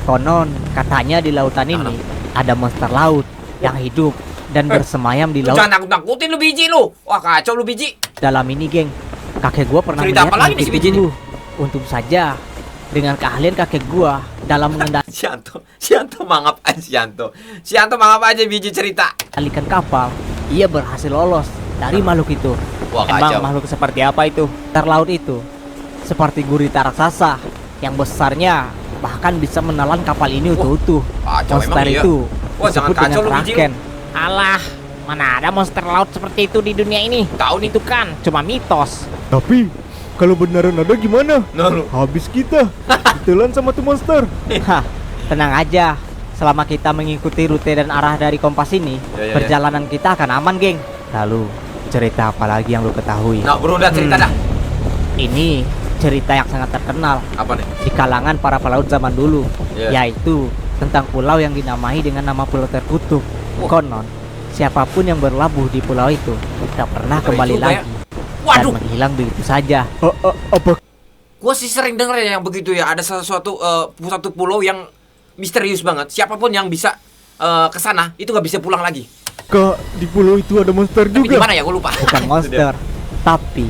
Konon katanya di lautan ini ada monster laut yang hidup dan bersemayam di Lu laut. jangan nakut-nakutin lu biji lu. Wah, kacau lu biji. Dalam ini, geng, kakek gua pernah Cerita melihat apa lagi nih si makhluk biji itu dulu. Untung saja dengan keahlian kakek gua dalam Sianto mangap aja biji cerita. mengendalikan kapal, ia berhasil lolos dari makhluk itu. Wah, Emang kacau. makhluk seperti apa itu? Terlaut itu seperti gurita raksasa yang besarnya bahkan bisa menelan kapal ini utuh-utuh. Kacau Monster emang iya. itu Wah, jangan disebut kacau dengan lu biji lu. kraken. Alah, mana ada monster laut seperti itu di dunia ini? Tahu nih. Itu kan cuma mitos. Tapi kalau beneran ada gimana? Nah lu. Habis kita ditelan sama tuh monster. Hah, tenang aja. Selama kita mengikuti rute dan arah dari kompas ini, Ya. perjalanan kita akan aman, geng. Lalu, cerita apa lagi yang lu ketahui? Nah, bro, udah cerita dah. Ini cerita yang sangat terkenal Apa nih? di kalangan para pelaut zaman dulu, Ya. yaitu tentang pulau yang dinamai dengan nama Pulau Terkutuk. Konon, siapapun yang berlabuh di pulau itu tak pernah Ngeri kembali juga ya. lagi dan Waduh, menghilang begitu saja. Apa? gua sih sering denger ya yang begitu ya. Ada satu pulau yang misterius banget. Siapapun yang bisa ke sana itu nggak bisa pulang lagi. Kak, di pulau itu ada monster Tapi di juga. mana ya? Gua lupa. Bukan monster, tapi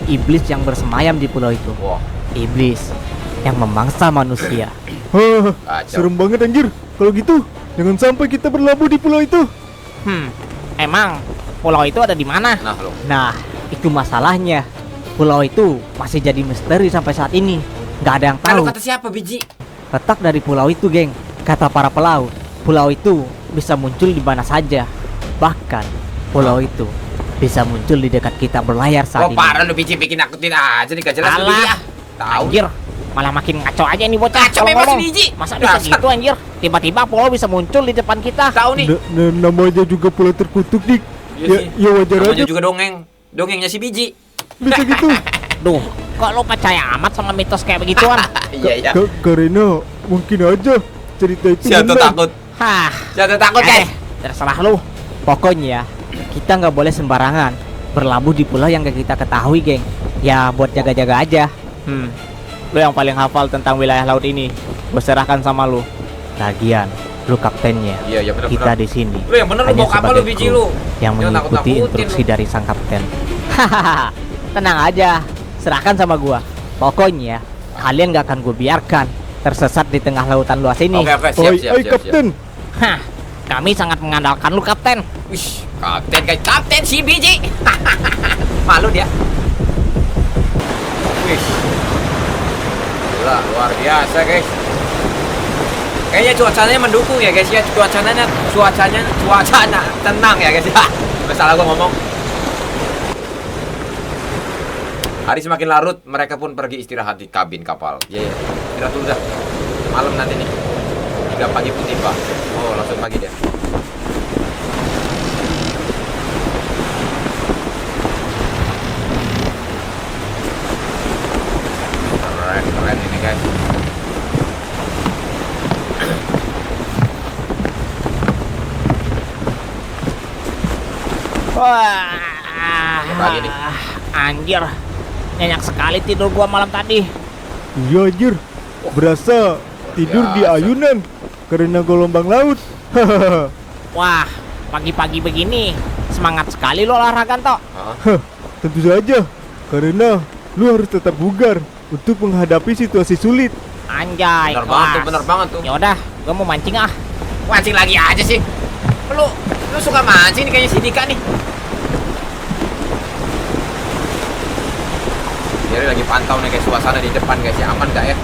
iblis yang bersemayam di pulau itu. Wah, Iblis yang memangsa manusia. Hah, kacau. serem banget anjir. Kalau gitu, jangan sampai kita berlabuh di pulau itu. Emang pulau itu ada di mana? Nah, lo. Nah, itu masalahnya. Pulau itu masih jadi misteri sampai saat ini. Nggak ada yang Kalau tahu. kata siapa biji? letak dari pulau itu, geng. Kata para pelaut, pulau itu bisa muncul di mana saja. Bahkan pulau itu bisa muncul di dekat kita berlayar saat Oh ini. parah lu biji bikin nakutin aja nih, gak jelas lu biji Alah. ah. Tahu. Anjir, malah makin ngaco aja nih bocah. Ngaco kalau memang ngomong. si biji. Masa bisa Dasar. gitu anjir? Tiba-tiba pulau bisa muncul di depan kita. Tahu nih. Namanya juga pulau terkutuk, Dik. Iya Ya, sih. ya wajar Namanya aja juga dongengnya si biji. bisa gitu. Duh, kok lo percaya amat sama mitos kayak begituan? Iya iya. Karena mungkin aja cerita itu Siapa benar. takut? Hah, Siapa takut guys? Terserah lu. Pokoknya kita nggak boleh sembarangan berlabuh di pulau yang gak kita ketahui, geng. Ya buat jaga-jaga aja. Lu yang paling hafal tentang wilayah laut ini. Gue serahkan sama lu. Lagian, lu kaptennya. Iya iya benar. Kita di sini. Lu yang bener lu hanya bawa kapal lu sebagai biji kru lu. yang Jangan mengikuti nakut-nakutin instruksi lu. dari sang kapten. Hahaha, tenang aja. Serahkan sama gua. Pokoknya kalian gak akan gue biarkan tersesat di tengah lautan luas ini. Oke siap Oi, siap oi, siap. Kapten. Hah, kami sangat mengandalkan lu kapten. Wih, kapten guys, kapten si biji. Malu dia. Wih. Gila, luar biasa guys. Kayaknya cuacanya mendukung ya guys ya. Cuacana tenang ya guys ya. Masalah gua ngomong. Hari semakin larut, mereka pun pergi istirahat di kabin kapal. Iya, iya. Istirahat dulu dah. Malam nanti nih. 3 pagi pun tiba. Oh, langsung pagi dia. Keren ini guys. Wah, Pagi nih. anjir, nyenyak sekali tidur gua malam tadi. Iya anjir. Berasa tidur di biasa. ayunan karena gelombang laut. Hahaha. Wah, pagi-pagi begini semangat sekali lo olahraga toh. Hah, tentu saja. Karena lu harus tetap bugar untuk menghadapi situasi sulit. Anjay, Bener banget tuh, kelas. bener banget tuh. Yaudah, gua mau mancing ah. Mancing lagi aja sih. Lu suka mancing nih kayaknya si Dika nih. Dia lagi pantau nih guys suasana di depan guys ya, aman gak ya?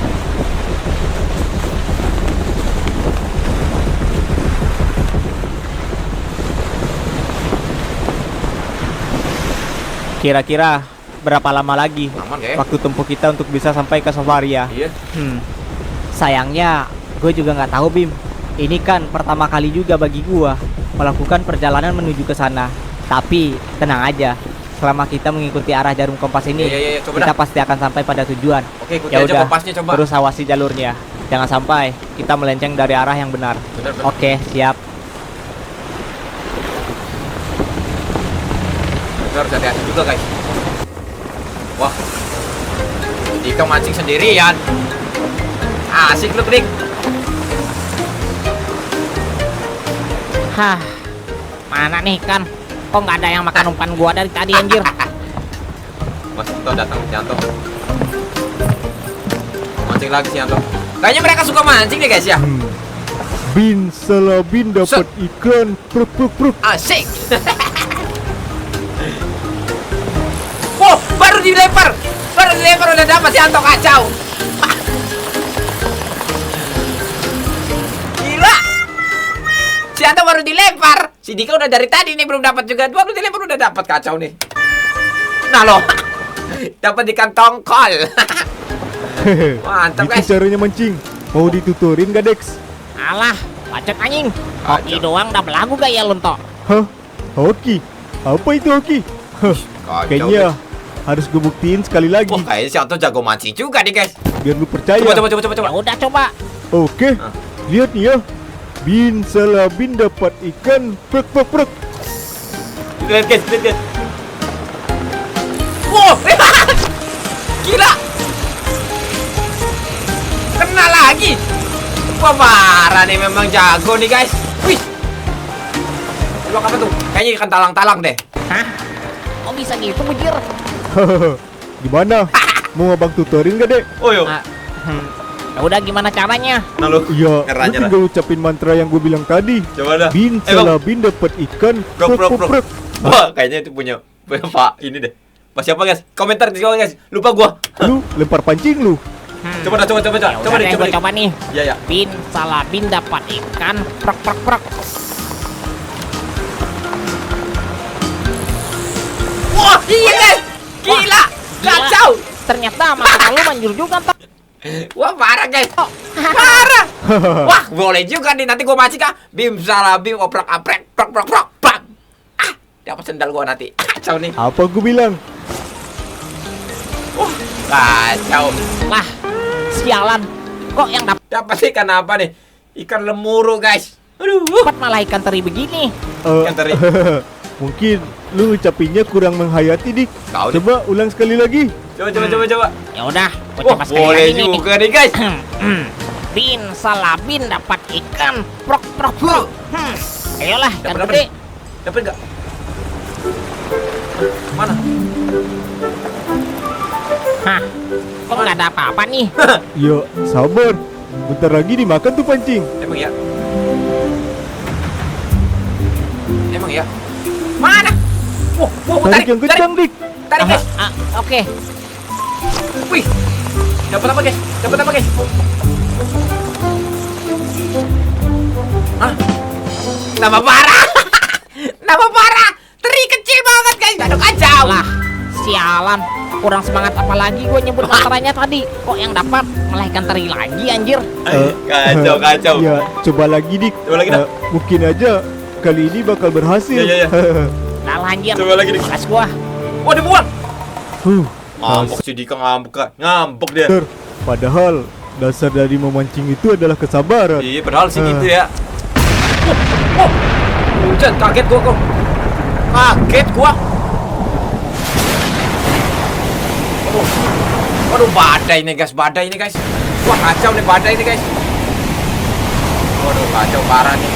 Kira-kira berapa lama lagi Aman gak ya? waktu tempuh kita untuk bisa sampai ke Savaria? Iya. Sayangnya gue juga nggak tahu, Bim. Ini kan pertama kali juga bagi gua melakukan perjalanan menuju ke sana. Tapi tenang aja, selama kita mengikuti arah jarum kompas ini, Iya, coba kita dah. pasti akan sampai pada tujuan. Oke, ikuti Ya aja udah, kompasnya coba. terus awasi jalurnya. Jangan sampai kita melenceng dari arah yang benar. Bener. Oke, siap. Kita harus hati-hati juga guys. Wah, Dika mancing sendirian. Asik lu Dik. Hah, mana nih kan? Kok nggak ada yang makan umpan gua dari tadi anjir? Mas Anto datang si Anto. Mancing lagi si Anto. Kayaknya mereka suka mancing deh guys ya. Bin salah bin dapat ikan. Pruk pruk pruk. Asik. Wow, baru dilempar udah dapat si Anto, kacau. Gila. Si Anto baru dilempar. Si Dika udah dari tadi nih belum dapat juga. Baru dilempar udah dapat, kacau nih. Nah loh. Dapat ikan tongkol. Hehe. Mantap Gitu guys. caranya mancing. Mau ditutorin gak, Dex? Alah, bacot anjing. Hoki doang udah belagu gak ya lontok? Hah? Hoki? Apa itu hoki? Hah, Kacau, kayaknya harus gue buktiin sekali lagi Wah, kayaknya si Anto jago mancing juga nih guys. biar lu percaya. Coba. Ya udah coba. Oke, lihat nih ya. Bin salah bin dapat ikan. Pruk pruk pruk. Lihat guys. Wow, gila. Kena lagi. Wah, parah nih, memang jago nih guys. Wih. Lu apa tuh? Kayaknya ikan talang-talang deh. Hah? Kok bisa gitu bujir? Hahaha. Gimana? Mau abang tutorin gak, Dek? Oh yo. Ah, Ya udah gimana caranya? Nah lu. Iya, Nyerah, lu tinggal ucapin mantra yang gue bilang tadi. Coba dah. Bin salah bin dapat ikan. Pruk, Pruk pruk, pruk pruk. pruk. Wah, kayaknya itu punya Pak ini deh. Pak siapa guys? Komentar di bawah guys. Lupa gua. Lu lempar pancing lu. Coba dah, coba. Ya Coba udah deh, deh, coba gua deh. coba nih. Ya, ya. Bin salabin dapat ikan. Prok prok prok. Wah, iya guys. Gila. Kacau. Ternyata mata lu manjur juga toh. Wah, parah guys. Parah. Wah, boleh juga nih. Nanti gua mancing kah? Bim salah bim oprak aprek prok prok prok. Bang. Ah, dapat sendal gua nanti. Kacau nih. Apa gue bilang? Wah, kacau. Lah, sialan. Kok yang Dapat ikan apa nih? Ikan lemuru guys. Aduh. dapat malah ikan teri begini? Ikan teri. Mungkin lu ngucapinnya kurang menghayati, Dik. Kau nih. Coba ulang sekali lagi. Coba. Ya udah, gua Wah, coba sekali boleh lagi nih. juga nih guys. Bin salabin dapat ikan. Prok prok prok. Ayolah, ikan Dapat gede. nih. Dapat enggak? Mana? Hah, kok nggak ada apa-apa nih? Ya, sabar. Bentar lagi dimakan tuh pancing. Emang ya? Emang ya? Mana? Wah, Tarik yang kencang, Dik. Tarik guys. Oke. Wih. Dapat apa guys? Hah? Nama parah. Nama parah. Teri kecil banget guys. Aduh kacau. Lah, sialan. Kurang semangat apalagi gue nyebut masalahnya tadi. Kok yang dapat malah ikan teri lagi anjir. Kacau. Ya, coba lagi, Dik. Coba lagi, dah. Mungkin aja kali ini bakal berhasil. Ya. Nah anjir. Coba lagi, Dik. Malas gua. Wah, dibuang. Huh, Ngambek si Dika, ngambek dia. Ter, padahal dasar dari memancing itu adalah kesabaran. Iya, padahal sih gitu ya. Hujan, kaget gua kok. Kaget gua. Waduh, badai nih guys, Wah, kacau nih badai nih guys. Waduh, kacau parah nih.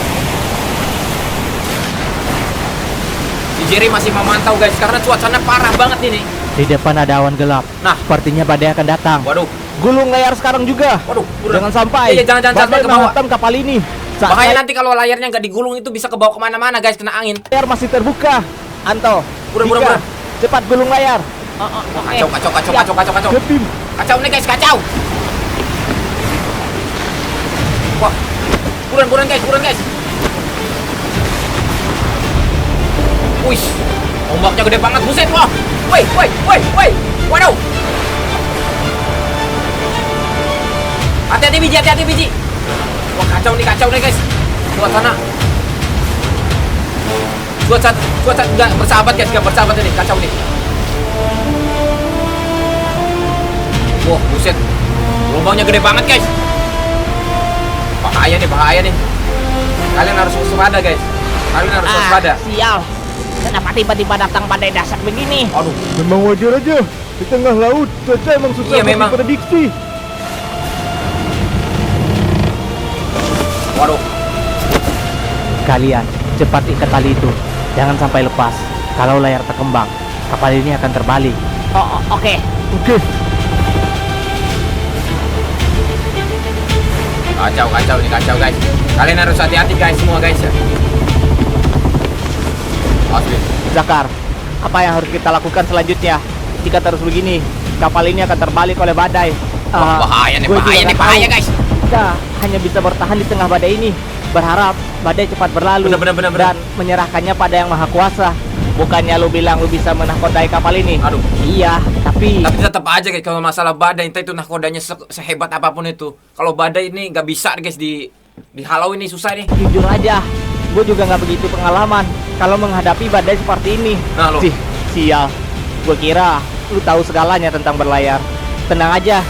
Si Jerry masih memantau guys, karena cuacanya parah banget ini. Di depan ada awan gelap. Nah. Sepertinya badai akan datang. Waduh, Gulung layar sekarang juga. waduh, udah. Jangan sampai Iya, jangan badai ke bawah. menghantam kapal ini. Bahaya nanti kalau layarnya nggak digulung itu bisa kebawa kemana-mana guys, kena angin. Layar masih terbuka. Anto, Buruan. Dika, cepat gulung layar. Kacau. Kepim, Kacau nih guys, kacau. Wah, buruan guys. Wih, ombaknya gede banget, buset. Wah, woi. Waduh. Hati-hati biji. Wah, kacau nih guys. Cuaca nggak bersahabat guys, ini, kacau nih. Wah, buset. Gelombangnya gede banget guys. Bahaya nih. Kalian harus waspada guys. Sial. Kenapa tiba-tiba datang badai dasar begini? Aduh, memang wajar aja. Di tengah laut, cuaca emang susah Iya, memang. diprediksi. waduh. Kalian cepat ikat tali itu. Jangan sampai lepas. Kalau layar terkembang, kapal ini akan terbalik. Oke. Oke, Kacau guys. Kalian harus hati-hati guys, semua guys ya. Asli. Zakar, apa yang harus kita lakukan selanjutnya? Jika terus begini, kapal ini akan terbalik oleh badai. Wah, bahaya nih, gue juga nggak bahaya tahu. guys. Kita hanya bisa bertahan di tengah badai ini. Berharap badai cepat berlalu Bener. dan menyerahkannya pada Yang Maha Kuasa. Bukannya lu bilang lu bisa menahkodai kapal ini? Aduh. Iya, tapi Tapi tetap aja guys, kalau masalah badai entah itu nahkodanya sehebat apapun itu. Kalau badai ini nggak bisa guys dihalau, ini susah nih. jujur aja, gue juga nggak begitu pengalaman kalau menghadapi badai seperti ini. Nah, lo. Sial, gue kira lu tahu segalanya tentang berlayar. Tenang aja,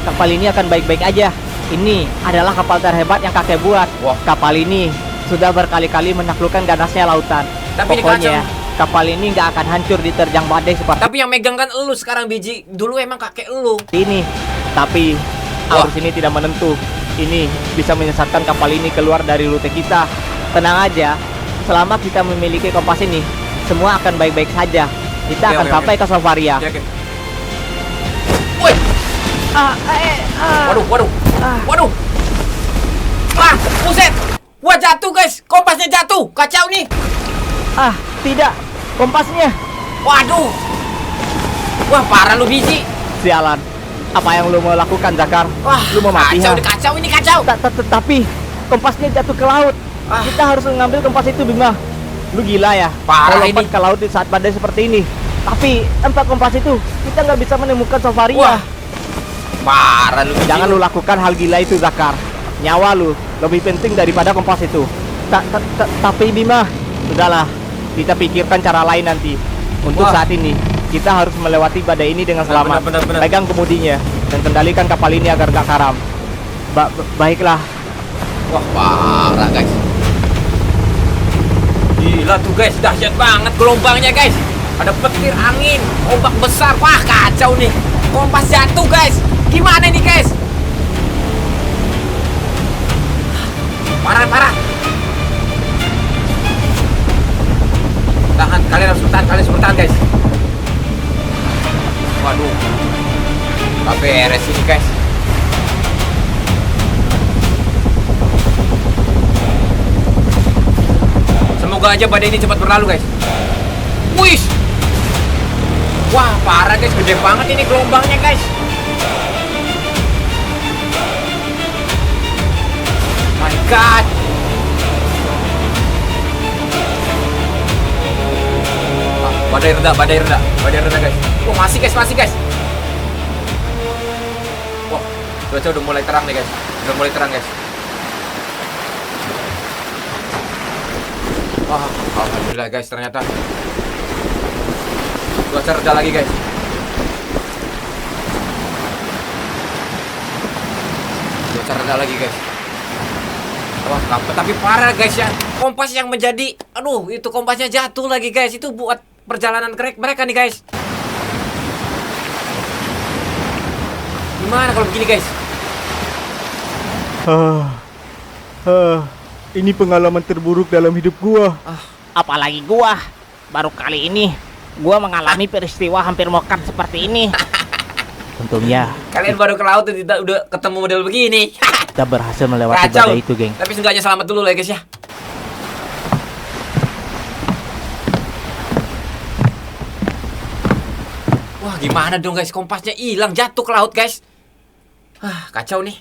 kapal ini akan baik-baik aja. Ini adalah kapal terhebat yang kakek buat. Wah. Kapal ini sudah berkali-kali menaklukkan ganasnya lautan. Tapi ini Pokoknya kacau. kapal ini nggak akan hancur diterjang badai seperti Tapi yang megang kan elu sekarang, biji. Dulu emang kakek elu. ini. Tapi Wah. arus ini tidak menentu. Ini bisa menyesatkan kapal ini keluar dari rute kita. Tenang aja, selama kita memiliki kompas ini, semua akan baik-baik saja. Kita Oke, akan oke, sampai ke Sovaria. Oke. Woi. Waduh. Ah, buset. Wah, jatuh guys. Kompasnya jatuh. Kacau nih. Ah, tidak, kompasnya. Waduh. Wah, parah lu biji. Sialan, Apa yang lu mau lakukan, Zakar? Wah, Lu mau mati kacau ya? nih, kacau ini kacau. Tapi kompasnya jatuh ke laut. Kita harus mengambil kompas itu, Bima. Lu gila ya? Parah Mau lompat ini. ke laut di saat badai seperti ini. Tapi tanpa kompas itu kita nggak bisa menemukan Wah, Safaria. parah lu. Jangan lu lakukan hal gila itu, Zakar. Nyawa lu lebih penting daripada kompas itu. Tapi Bima, sudahlah. Kita pikirkan cara lain nanti. Untuk Wah. saat ini, kita harus melewati badai ini dengan selamat. Benar. Pegang kemudinya dan kendalikan kapal ini agar gak karam. Baiklah. Wah, parah guys. Gila tuh guys, dahsyat banget gelombangnya guys. Ada petir angin, ombak besar. Wah, kacau nih. Kompas jatuh guys. Gimana nih guys? Parah. Tahan, kalian harus bertahan guys. Waduh. Gak beres ini guys. Semoga aja badai ini cepat berlalu guys. Wih. Wah, parah guys, gede banget ini gelombangnya guys. My god. Badai reda guys. Oh, masih guys. Wah, cuaca udah mulai terang nih guys. Guys. Wah, alhamdulillah guys, ternyata cuaca reda lagi guys. Wah, tapi parah guys ya. Kompas yang menjadi, aduh, itu kompasnya jatuh lagi guys. Itu buat perjalanan mereka nih guys. Gimana kalau begini guys? Ini pengalaman terburuk dalam hidup gua. Apalagi gua. Baru kali ini gua mengalami peristiwa hampir mokat seperti ini. Untungnya Kalian baru ke laut udah ketemu model begini. kita berhasil melewati Kacau. badai itu, geng. Tapi seenggaknya selamat dulu lah ya guys ya. Wah, gimana dong guys? Kompasnya hilang, jatuh ke laut guys. Kacau nih.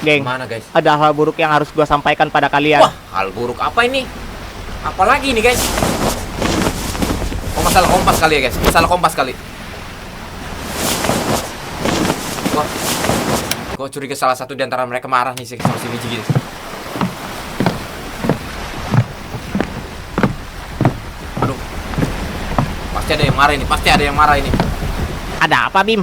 Geng, Gimana guys? ada hal buruk yang harus gua sampaikan pada kalian. Wah, hal buruk apa ini? Apalagi nih guys? Oh, masalah kompas kali ya guys. Wah, gue curiga salah satu di antara mereka marah nih sama si biji gitu. Aduh, pasti ada yang marah ini. Ada apa, Bim?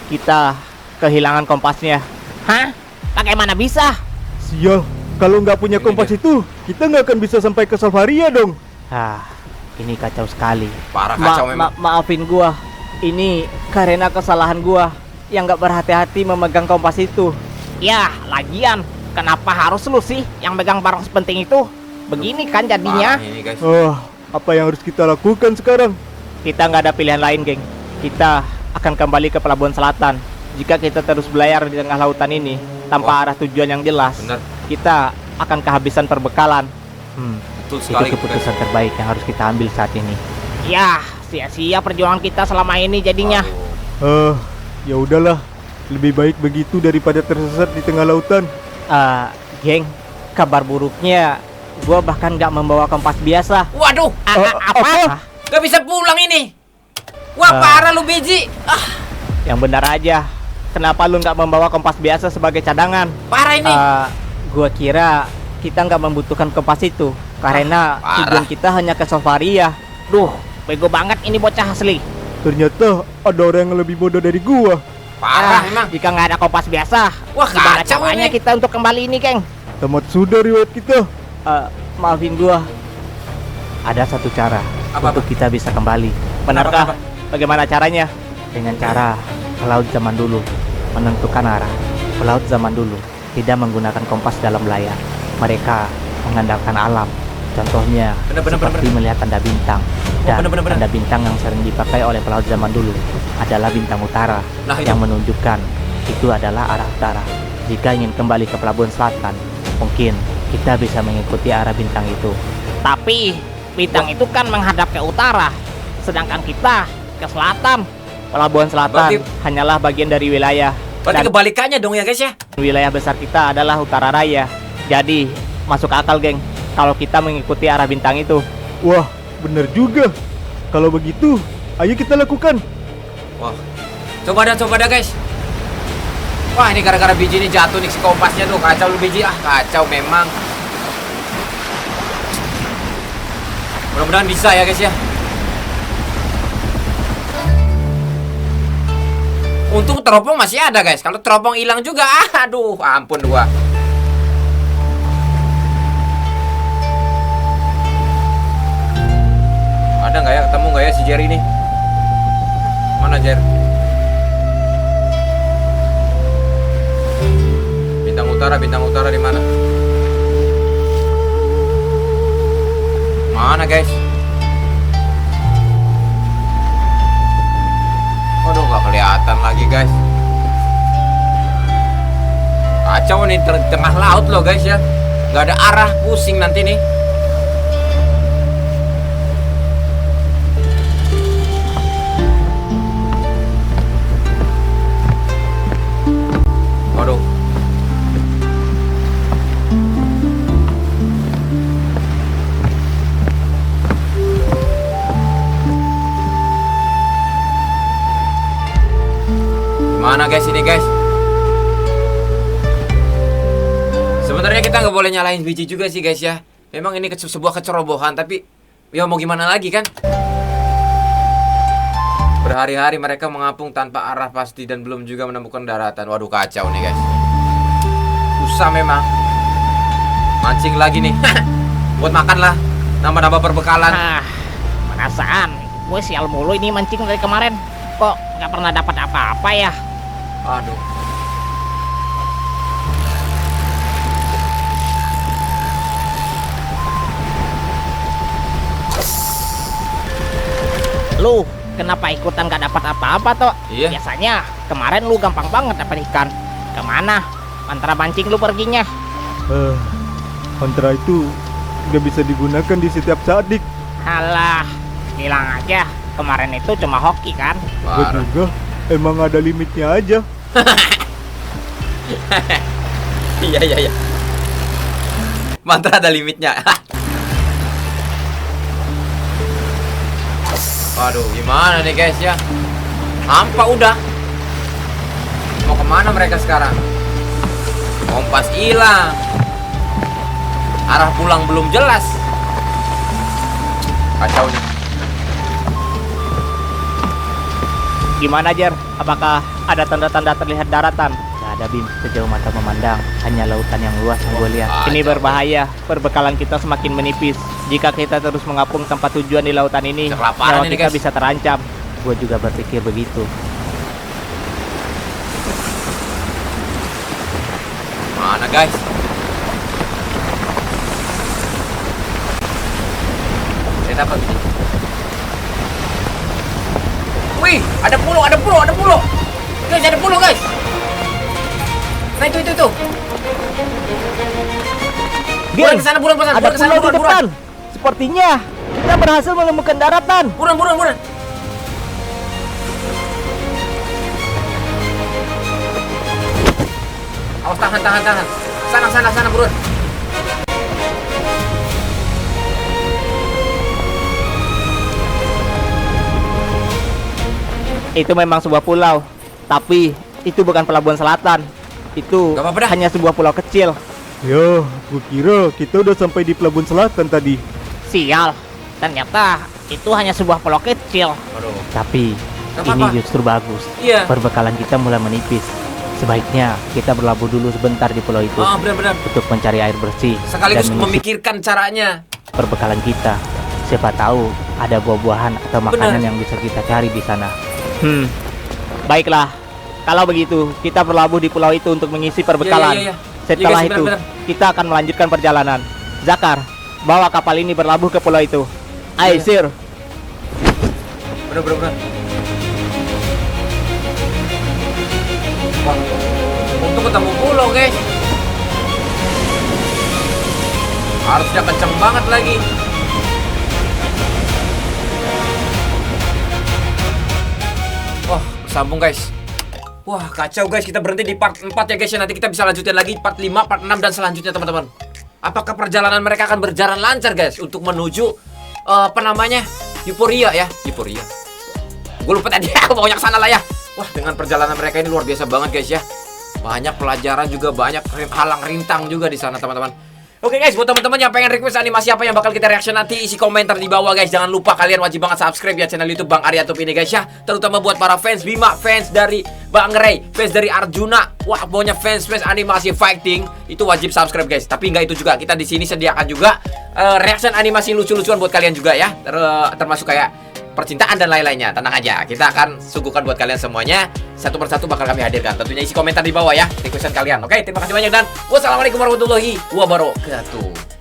Kita kehilangan kompasnya. Hah? Bagaimana bisa? Sial, kalau nggak punya kompas itu, kita nggak akan bisa sampai ke Safaria dong. Ini kacau sekali. Parah kacau memang. Maafin gua. Ini karena kesalahan gua yang nggak berhati-hati memegang kompas itu. Ya, lagian kenapa harus lu sih yang megang barang sepenting itu? Begini kan jadinya. Parah ini guys. Apa yang harus kita lakukan sekarang? Kita nggak ada pilihan lain, geng. Kita akan kembali ke Pelabuhan Selatan. Jika kita terus belayar di tengah lautan ini tanpa arah tujuan yang jelas, Benar. kita akan kehabisan perbekalan. Betul Itu sekali. keputusan terbaik yang harus kita ambil saat ini. Ya, sia-sia perjuangan kita selama ini jadinya. Ya udahlah, lebih baik begitu daripada tersesat di tengah lautan. Geng, kabar buruknya, gua bahkan nggak membawa kompas biasa. Waduh, Apa? gak bisa pulang ini. Wah, parah lu biji. Yang benar aja, kenapa lu nggak membawa kompas biasa sebagai cadangan? Parah ini. Gua kira kita nggak membutuhkan kompas itu karena parah. tujuan kita hanya ke Safaria. Duh, bego banget ini bocah asli. Ternyata ada orang yang lebih bodoh dari gua. Parah emang. Jika nggak ada kompas biasa, Wah, gimana kacau caranya ini. kita untuk kembali ini, Keng? Tamat sudah riwayat kita. Maafin gua. Ada satu cara Apa? untuk kita bisa kembali. Benarkah? Bagaimana caranya? Dengan cara pelaut zaman dulu menentukan arah. Pelaut zaman dulu tidak menggunakan kompas dalam layar. Mereka mengandalkan alam. Contohnya Bener. seperti melihat tanda bintang. Dan bener. tanda bintang yang sering dipakai oleh pelaut zaman dulu adalah bintang utara Nah, itu. yang menunjukkan itu adalah arah utara. Jika ingin kembali ke Pelabuhan Selatan, mungkin kita bisa mengikuti arah bintang itu. Tapi bintang itu kan menghadap ke utara, sedangkan kita ke selatan. Pelabuhan Selatan Berarti- hanyalah bagian dari wilayah. Berarti Dan kebalikannya dong ya guys ya. wilayah besar kita adalah Utara Raya. Jadi, masuk akal, geng, kalau kita mengikuti arah bintang itu. Wah, bener juga. Kalau begitu, ayo kita lakukan. Wah, coba dah guys. Wah, ini gara-gara biji ini jatuh nih si kompasnya tuh. Kacau lu biji. Kacau memang. Mudah-mudahan bisa ya guys ya. Untung teropong masih ada guys. Kalau teropong hilang juga, aduh, ampun gua. Ada nggak ya? Ketemu nggak ya si Jerry ini? Mana Jer? Bintang utara di mana? Mana guys? Waduh, nggak kelihatan lagi guys. Kacau nih, tengah laut loh guys ya. Nggak ada arah, pusing nanti nih. Waduh. Mana guys ini guys? Sebenarnya kita nggak boleh nyalahin biji juga sih guys ya. Memang ini sebuah kecerobohan, tapi ya mau gimana lagi kan? Berhari-hari mereka mengapung tanpa arah pasti dan belum juga menemukan daratan. Waduh, kacau nih guys. Susah memang. Mancing lagi nih. Buat makan lah. Nambah-nambah perbekalan. Perasaan gue sial mulu ini mancing dari kemarin. Kok nggak pernah dapat apa-apa ya? Aduh. Lu kenapa ikutan nggak dapat apa-apa toh? Iya. Biasanya kemarin lu gampang banget dapat ikan. Kemana? Antara mancing lu perginya? Mantra itu nggak bisa digunakan di setiap saat, Dik. Alah, bilang aja kemarin itu cuma hoki kan? Gak Parah. juga, emang ada limitnya aja. Iya. Mantra ada limitnya. Waduh, gimana nih guys ya? Hampa udah. Mau kemana mereka sekarang? Kompas hilang. Arah pulang belum jelas. Kacau nih. Gimana, Jer? Apakah ada tanda-tanda terlihat daratan? Gak ada, Bim. Sejauh mata memandang, hanya lautan yang luas yang gue lihat. Ini berbahaya. Perbekalan kita semakin menipis. Jika kita terus mengapung tanpa tujuan di lautan ini, Kelaparan nyawa ini, kita guys. bisa terancam. Gue juga berpikir begitu. Mana guys? Saya dapat ini. Wih, ada pulau. Guys, ada pulau guys. Nah itu. Buruan ke sana, buruan. Ada pulau di depan. Sepertinya kita berhasil menemukan daratan. Buruan. Awas, tahan. Sana, buruan. Itu memang sebuah pulau, tapi itu bukan pelabuhan selatan. Itu Gak apa-apa dah. hanya sebuah pulau kecil. Yo, gue kira kita udah sampai di Pelabuhan Selatan tadi. Sial, ternyata itu hanya sebuah pulau kecil. Waduh. Tapi Gak ini apa-apa. justru bagus. Iya. Perbekalan kita mulai menipis. Sebaiknya kita berlabuh dulu sebentar di pulau itu Oh, benar. untuk mencari air bersih Sekaligus dan mengisi memikirkan caranya. perbekalan kita. Siapa tahu ada buah-buahan atau makanan Benar. yang bisa kita cari di sana. Baiklah. Kalau begitu, kita berlabuh di pulau itu untuk mengisi perbekalan. Iya. Setelah Iya, guys, itu, benar. kita akan melanjutkan perjalanan. Zakar, bawa kapal ini berlabuh ke pulau itu. Ayo, Iya. Sir. Bener. Wah, untuk ketemu pulau guys. Harusnya kenceng banget lagi. Wah, sambung guys. Wah kacau guys, kita berhenti di part 4 ya guys ya. Nanti kita bisa lanjutin lagi part 5, part 6 dan selanjutnya teman-teman. Apakah perjalanan mereka akan berjalan lancar guys untuk menuju apa namanya, Euphoria ya, Euphoria. Gue lupa tadi, aku pokoknya kesana lah ya. Wah dengan perjalanan mereka ini luar biasa banget guys ya. Banyak pelajaran juga, banyak halang rintang juga di sana teman-teman. Oke guys, buat teman-teman yang pengen request animasi apa yang bakal kita reaction nanti, isi komentar di bawah guys. Jangan lupa kalian wajib banget subscribe ya channel YouTube Bang Aryatop ini guys ya. Terutama buat para fans Bima, fans dari Bang Ray, fans dari Arjuna. Wah, pokoknya fans animasi fighting itu wajib subscribe guys. Tapi nggak itu juga, kita di sini sediakan juga reaction animasi lucu-lucuan buat kalian juga ya. Termasuk kayak percintaan dan lain-lainnya. Tenang aja, kita akan suguhkan buat kalian semuanya. Satu persatu bakal kami hadirkan. Tentunya isi komentar di bawah ya requestan kalian. Oke, terima kasih banyak dan wassalamualaikum warahmatullahi wabarakatuh.